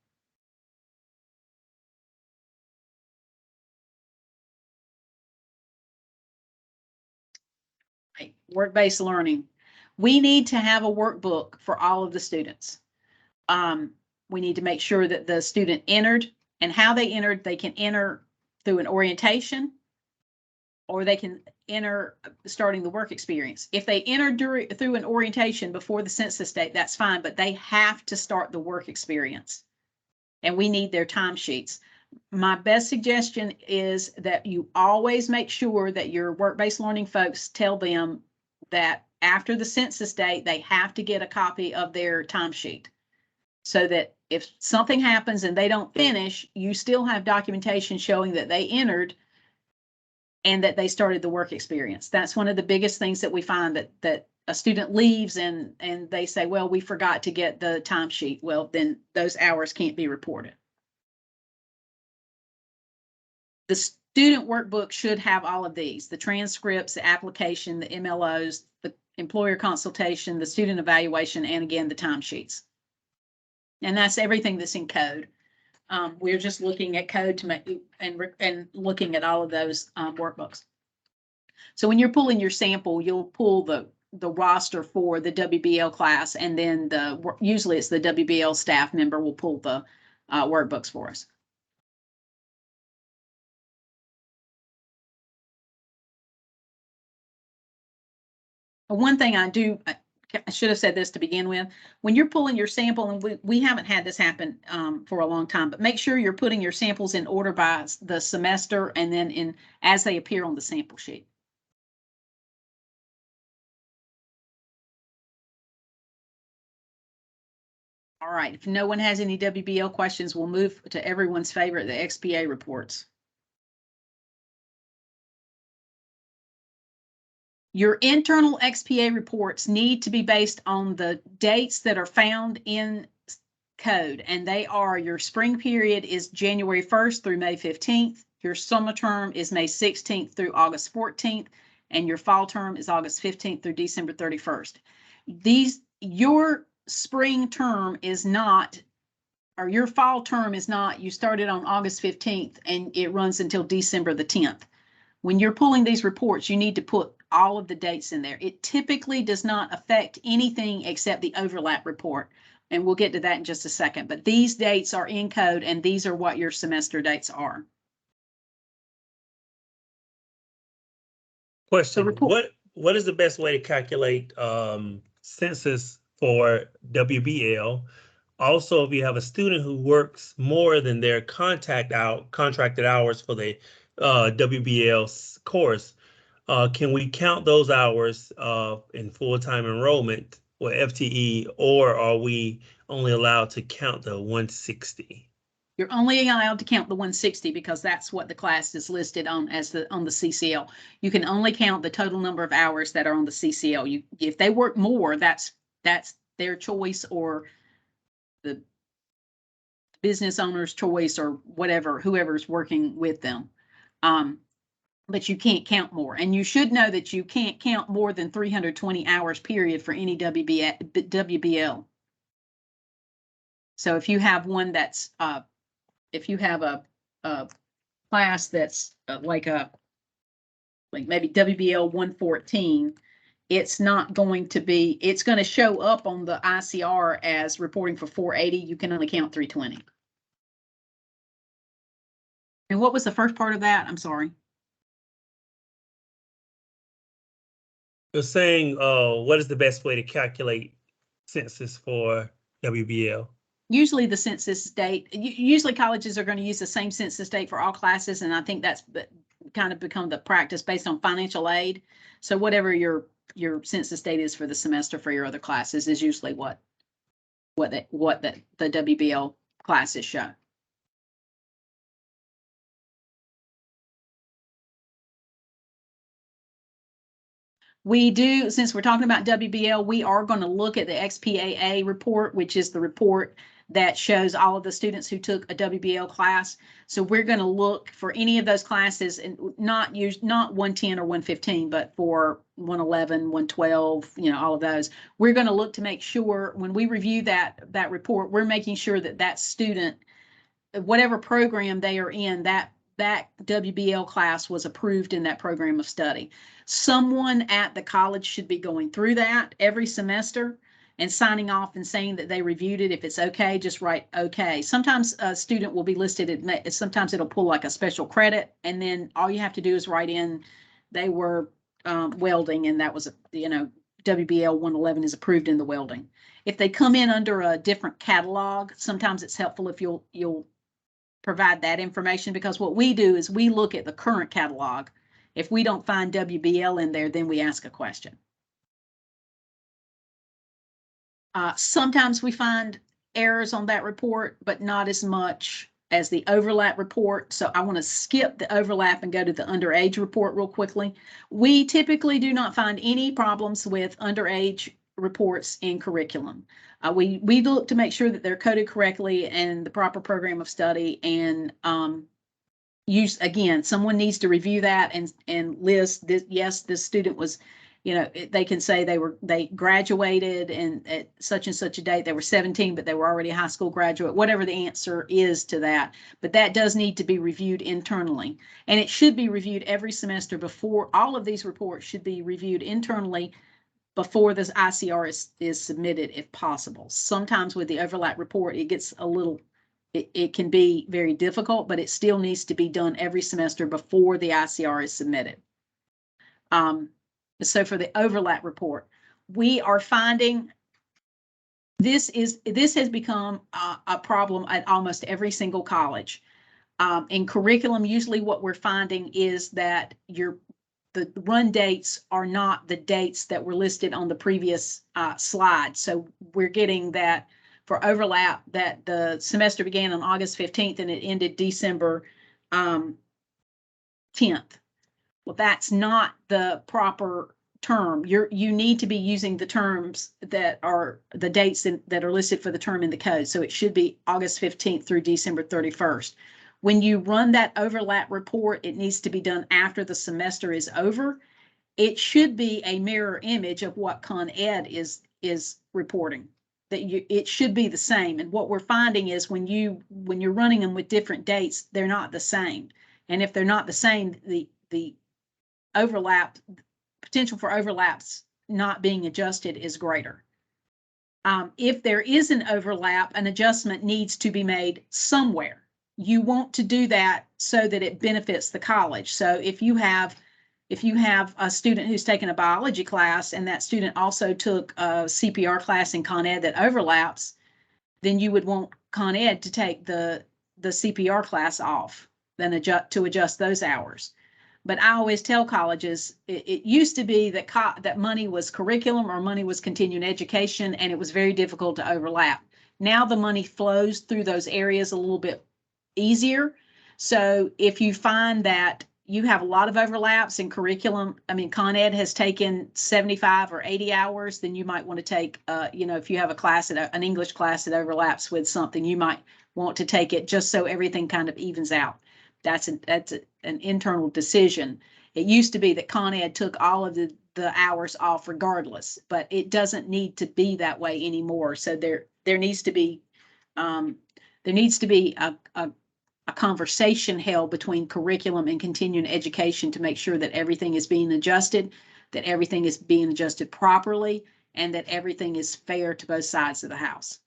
Right. Work-based learning. We need to have a workbook for all of the students. We need to make sure that the student entered, and how they entered, they can enter through an orientation, or they can enter starting the work experience. If they enter through an orientation before the census date, that's fine, but they have to start the work experience, and we need their timesheets. My best suggestion is that you always make sure that your work-based learning folks tell them that after the census date, they have to get a copy of their timesheet, so that if something happens and they don't finish, you still have documentation showing that they entered and that they started the work experience. That's one of the biggest things that we find, that a student leaves and they say, well, we forgot to get the timesheet. Well, then those hours can't be reported. The student workbook should have all of these: the transcripts, the application, the MLOs, the employer consultation, the student evaluation, and again, the timesheets. And that's everything that's in code. We're just looking at code to make and looking at all of those workbooks. So when you're pulling your sample, you'll pull the the roster for the WBL class, and then usually it's the WBL staff member will pull the workbooks for us. One thing I should have said this to begin with. When you're pulling your sample, and we haven't had this happen for a long time, but make sure you're putting your samples in order by the semester and then as they appear on the sample sheet. All right, if no one has any WBL questions, we'll move to everyone's favorite, the XPA reports. Your internal XPA reports need to be based on the dates that are found in code, and they are: your spring period is January 1st through May 15th, your summer term is May 16th through August 14th, and your fall term is August 15th through December 31st. Your spring term is not, or your fall term is not, you started on August 15th and it runs until December the 10th. When you're pulling these reports, you need to put all of the dates in there. It typically does not affect anything except the overlap report. And we'll get to that in just a second. But these dates are in code, and these are what your semester dates are. Question: What is the best way to calculate census for WBL? Also, if you have a student who works more than their contracted hours for the WBL course, can we count those hours in full-time enrollment or FTE, or are we only allowed to count the 160? You're only allowed to count the 160 because that's what the class is listed on as on the CCL. You can only count the total number of hours that are on the CCL. If they work more, that's their choice, or the business owner's choice, or whatever, whoever's working with them. But you can't count more. And you should know that you can't count more than 320 hours period for any WBL. So if you have one that's, if you have a class that's like maybe WBL 114, it's not going to be, it's going to show up on the ICR as reporting for 480. You can only count 320. And what was the first part of that? I'm sorry. You're saying, what is the best way to calculate census for WBL? Usually the census date, usually colleges are going to use the same census date for all classes. And I think that's kind of become the practice based on financial aid. So whatever your census date is for the semester for your other classes is usually what the WBL classes show. We do, since we're talking about WBL, we are going to look at the XPAA report, which is the report that shows all of the students who took a WBL class. So we're going to look for any of those classes, and not 110 or 115, but for 111, 112, all of those. We're going to look to make sure when we review that report, we're making sure that that student, whatever program they are in, that WBL class was approved in that program of study. Someone at the college should be going through that every semester and signing off and saying that they reviewed it. If it's okay, just write okay. Sometimes a student will be listed, sometimes it'll pull like a special credit, and then all you have to do is write in they were welding, and that was, WBL 111 is approved in the welding. If they come in under a different catalog, sometimes it's helpful if you'll provide that information, because what we do is we look at the current catalog. If we don't find WBL in there, then we ask a question. Sometimes we find errors on that report, but not as much as the overlap report. So I want to skip the overlap and go to the underage report real quickly. We typically do not find any problems with underage reports in curriculum. We look to make sure that they're coded correctly and the proper program of study, and again, someone needs to review that and list this. Yes, this student was, they can say they graduated and at such and such a date, they were 17, but they were already a high school graduate, whatever the answer is to that. But that does need to be reviewed internally, and it should be reviewed every semester. Before all of these reports should be reviewed internally before this ICR is submitted if possible. Sometimes with the overlap report, it gets a little, it can be very difficult, but it still needs to be done every semester before the ICR is submitted. So for the overlap report, we are finding this has become a problem at almost every single college. In curriculum, usually what we're finding is that the run dates are not the dates that were listed on the previous slide. So we're getting that for overlap that the semester began on August 15th and it ended December 10th. Well, that's not the proper term. You need to be using the terms that are the dates that are listed for the term in the code. So it should be August 15th through December 31st. When you run that overlap report, it needs to be done after the semester is over. It should be a mirror image of what Con Ed is reporting. It should be the same. And what we're finding is when you're running them with different dates, they're not the same. And if they're not the same, the overlap potential for overlaps not being adjusted is greater. If there is an overlap, an adjustment needs to be made somewhere. You want to do that so that it benefits the college. So if you have a student who's taken a biology class and that student also took a CPR class in Con Ed that overlaps, then you would want Con Ed to take the CPR class off, then adjust those hours. But I always tell colleges, it used to be that money was curriculum or money was continuing education, and it was very difficult to overlap. Now the money flows through those areas a little bit easier. So if you find that you have a lot of overlaps in curriculum, I mean, Con Ed has taken 75 or 80 hours, then you might want to take, if you have a class, an English class that overlaps with something, you might want to take it just so everything kind of evens out. That's an internal decision. It used to be that Con Ed took all of the hours off regardless, but it doesn't need to be that way anymore. So there needs to be a conversation held between curriculum and continuing education to make sure that everything is being adjusted, that everything is being adjusted properly, and that everything is fair to both sides of the house.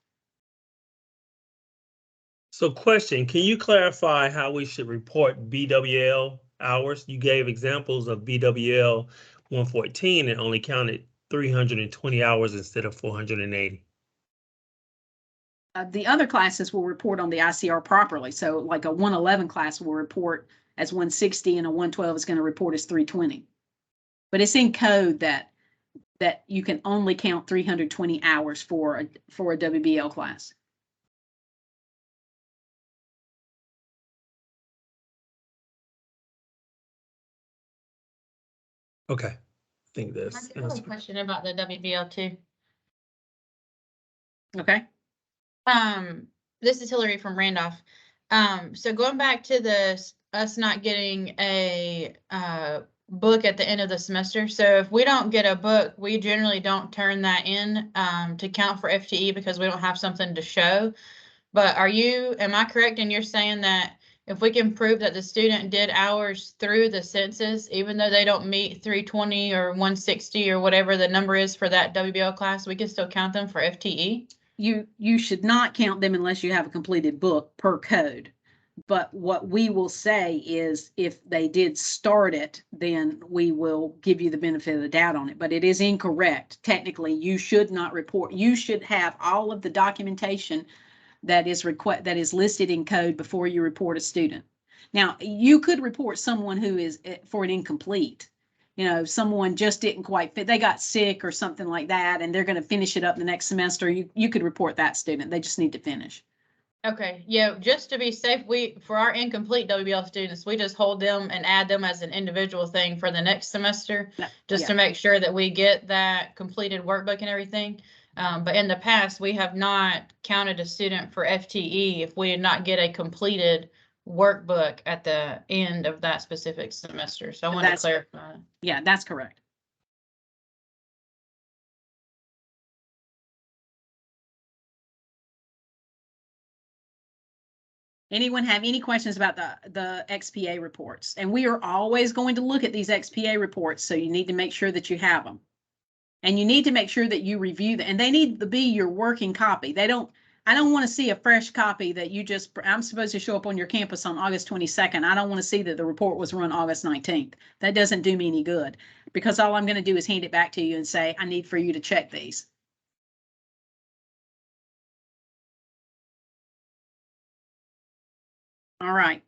So question, can you clarify how we should report BWL hours? You gave examples of BWL 114 and only counted 320 hours instead of 480. The other classes will report on the ICR properly. So like a 111 class will report as 160 and a 112 is going to report as 320. But it's in code that you can only count 320 hours for a WBL class. Okay, I think that's. I have a question about the WBL too. Okay. This is Hillary from Randolph. So going back to us not getting a book at the end of the semester. So if we don't get a book, we generally don't turn that in to count for FTE because we don't have something to show. But am I correct in you're saying that if we can prove that the student did hours through the census, even though they don't meet 320 or 160 or whatever the number is for that WBL class, we can still count them for FTE? You should not count them unless you have a completed book per code. But what we will say is if they did start it, then we will give you the benefit of the doubt on it. But it is incorrect. Technically, you should not report. You should have all of the documentation that is listed in code before you report a student. Now, you could report someone who is for an incomplete. Someone just didn't quite fit. They got sick or something like that, and they're going to finish it up the next semester. You could report that student. They just need to finish. Okay, yeah, just to be safe, for our incomplete WBL students, we just hold them and add them as an individual thing for the next semester, just to make sure that we get that completed workbook and everything. But in the past, we have not counted a student for FTE if we did not get a completed workbook at the end of that specific semester. So I want to clarify. Yeah, that's correct. Anyone have any questions about the XPA reports? And we are always going to look at these XPA reports, so you need to make sure that you have them. And you need to make sure that you review that, and they need to be your working copy. I don't want to see a fresh copy that you just, I'm supposed to show up on your campus on August 22nd. I don't want to see that the report was run August 19th. That doesn't do me any good, because all I'm going to do is hand it back to you and say, I need for you to check these. All right.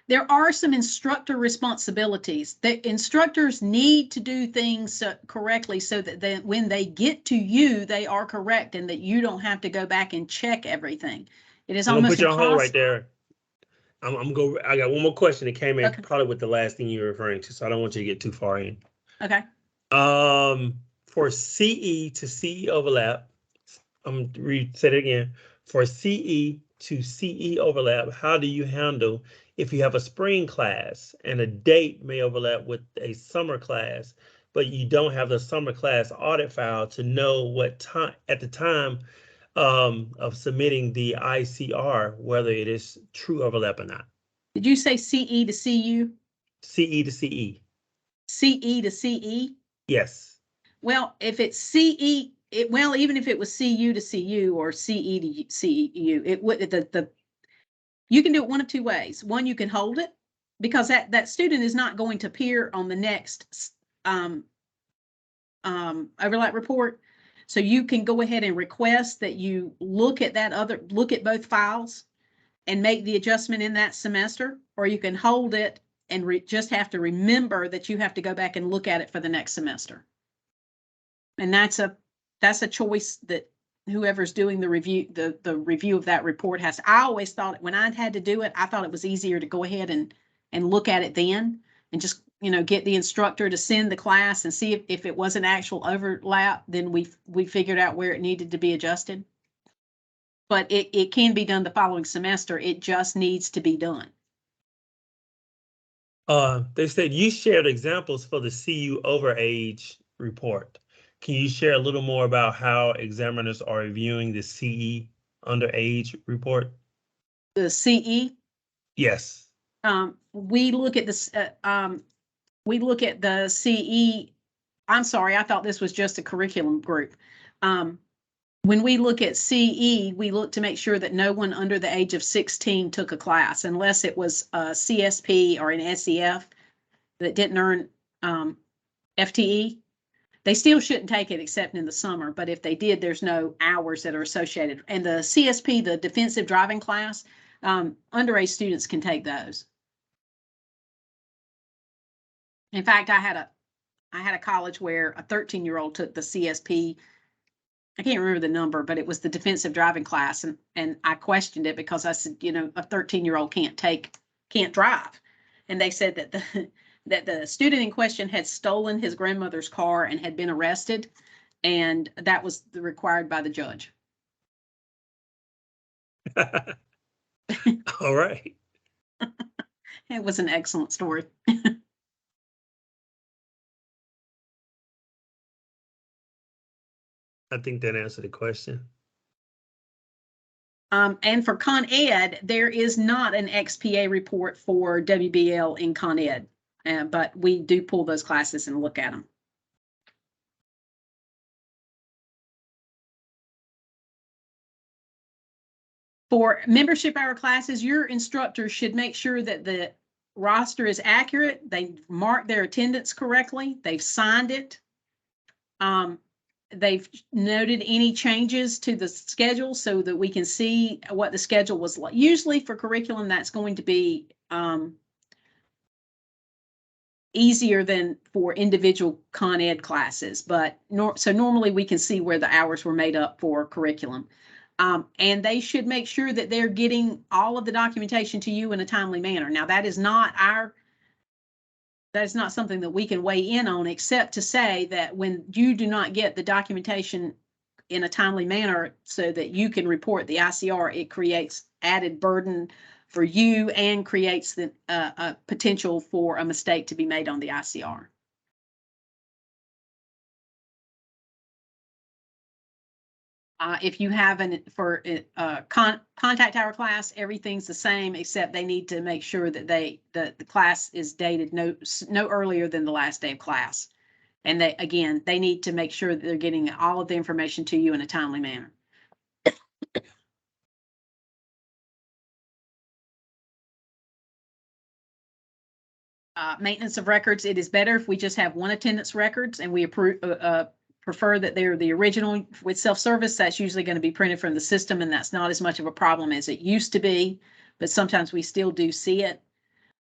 There are some instructor responsibilities. The instructors need to do things correctly so that when they get to you, they are correct and that you don't have to go back and check everything. It is I'm gonna almost put you on hold right impossible. there. I got one more question that came in Okay. probably with the last thing you were referring to, so I don't want you to get too far in. Okay. For CE to CE overlap, say it again. For CE to CE overlap, how do you handle if you have a spring class and a date may overlap with a summer class, but you don't have the summer class audit file to know what time at the time of submitting the ICR, whether it is true overlap or not? Did you say CE to CU? CE to CE. CE to CE? Yes. Well, if it's CE, even if it was CU to CU or CE to CU, it would, you can do it one of two ways. One, you can hold it, because that student is not going to appear on the next overlap report. So you can go ahead and request that you look at both files and make the adjustment in that semester, or you can hold it and just have to remember that you have to go back and look at it for the next semester. And that's a choice that whoever's doing the review, the review of that report has. I always thought when I had to do it, I thought it was easier to go ahead and look at it then and just, get the instructor to send the class and see if it was an actual overlap, then we figured out where it needed to be adjusted. But it can be done the following semester. It just needs to be done. They said you shared examples for the CU overage report. Can you share a little more about how examiners are reviewing the CE underage report? The CE? Yes. We look at this. We look at the CE. I'm sorry, I thought this was just a curriculum group. When we look at CE, we look to make sure that no one under the age of 16 took a class, unless it was a CSP or an SEF that didn't earn FTE. They still shouldn't take it except in the summer, but if they did, there's no hours that are associated. And the CSP, the defensive driving class, underage students can take those. In fact, I had a college where a 13-year-old took the CSP. I can't remember the number, but it was the defensive driving class. And I questioned it because I said, a 13-year-old can't drive. And they said that the student in question had stolen his grandmother's car and had been arrested. And that was required by the judge. All right. It was an excellent story. I think that answered the question. And for Con Ed, there is not an XPA report for WBL in Con Ed, but we do pull those classes and look at them. For membership hour classes, your instructors should make sure that the roster is accurate. They mark their attendance correctly. They've signed it. They've noted any changes to the schedule so that we can see what the schedule was like. Usually for curriculum, that's going to be easier than for individual Con Ed classes, but so normally we can see where the hours were made up for curriculum. And they should make sure that they're getting all of the documentation to you in a timely manner. Now, that is not something that we can weigh in on, except to say that when you do not get the documentation in a timely manner so that you can report the ICR, it creates added burden for you and creates the potential for a mistake to be made on the ICR. If you have for contact hour class, everything's the same, except they need to make sure that the class is dated no earlier than the last day of class. And they, again, they need to make sure that they're getting all of the information to you in a timely manner. Maintenance of records, it is better if we just have one attendance records and we prefer that they're the original. With self-service, that's usually going to be printed from the system, and that's not as much of a problem as it used to be, but sometimes we still do see it.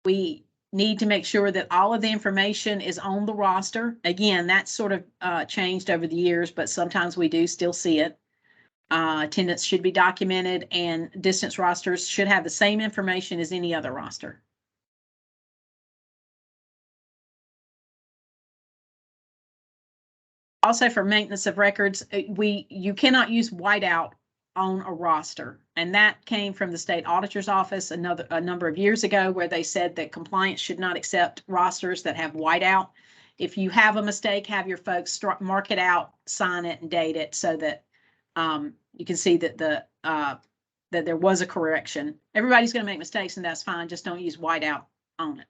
We need to make sure that all of the information is on the roster. Again, that's sort of changed over the years, but sometimes we do still see it. Attendance should be documented, and distance rosters should have the same information as any other roster. Also, for maintenance of records, you cannot use whiteout on a roster. And that came from the state auditor's office a number of years ago, where they said that compliance should not accept rosters that have whiteout. If you have a mistake, have your folks mark it out, sign it, and date it so that you can see that that there was a correction. Everybody's going to make mistakes, and that's fine. Just don't use whiteout on it.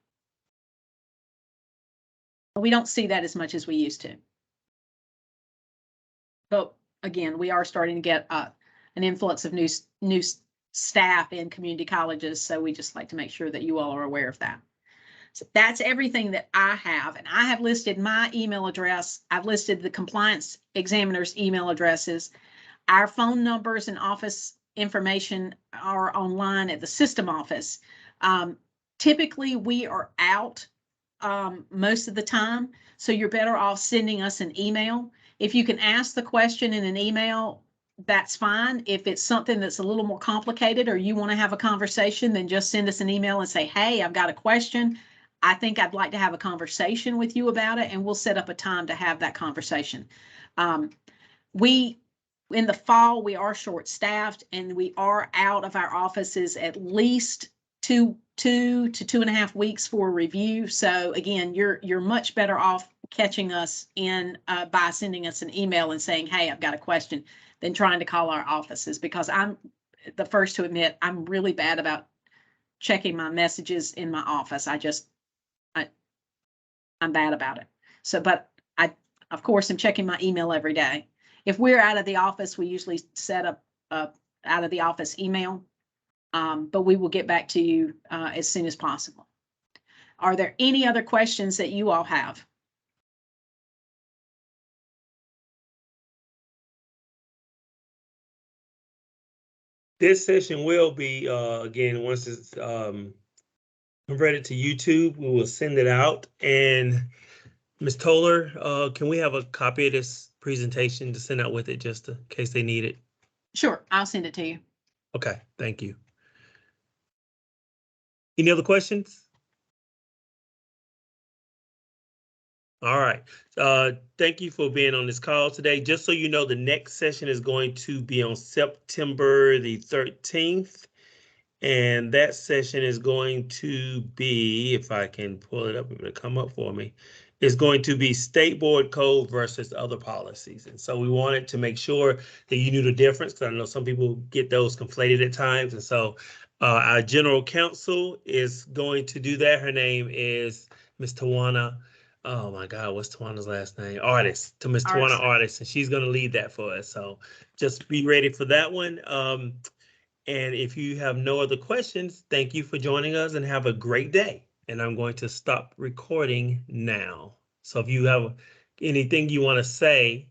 We don't see that as much as we used to. But again, we are starting to get an influx of new staff in community colleges, so we just like to make sure that you all are aware of that. So that's everything that I have, and I have listed my email address. I've listed the compliance examiner's email addresses. Our phone numbers and office information are online at the system office. Typically, we are out most of the time, so you're better off sending us an email. If you can ask the question in an email, that's fine. If it's something that's a little more complicated or you want to have a conversation, then just send us an email and say, hey, I've got a question. I think I'd like to have a conversation with you about it, and we'll set up a time to have that conversation. In the fall, we are short-staffed, and we are out of our offices at least 2 to 2.5 weeks for review. So again, you're much better off catching us in by sending us an email and saying, hey, I've got a question, than trying to call our offices, because I'm the first to admit I'm really bad about checking my messages in my office. I'm bad about it. So, but I, of course, am checking my email every day. If we're out of the office, we usually set up out of the office email, but we will get back to you as soon as possible. Are there any other questions that you all have? This session will be, again, once it's converted to YouTube, we will send it out. And Ms. Toller, can we have a copy of this presentation to send out with it, just in case they need it? Sure, I'll send it to you. Okay, thank you. Any other questions? All right. Thank you for being on this call today. Just so you know, the next session is going to be on September the 13th. And that session is going to be, if I can pull it up, it'll come up for me. It's going to be state board code versus other policies. And so we wanted to make sure that you knew the difference, because I know some people get those conflated at times. And so our general counsel is going to do that. Her name is Ms. Tawana. Oh my God, what's Tawana's last name? Artist, to Ms. Tawana Artist, and she's going to lead that for us. So just be ready for that one. And if you have no other questions, thank you for joining us and have a great day. And I'm going to stop recording now. So if you have anything you want to say,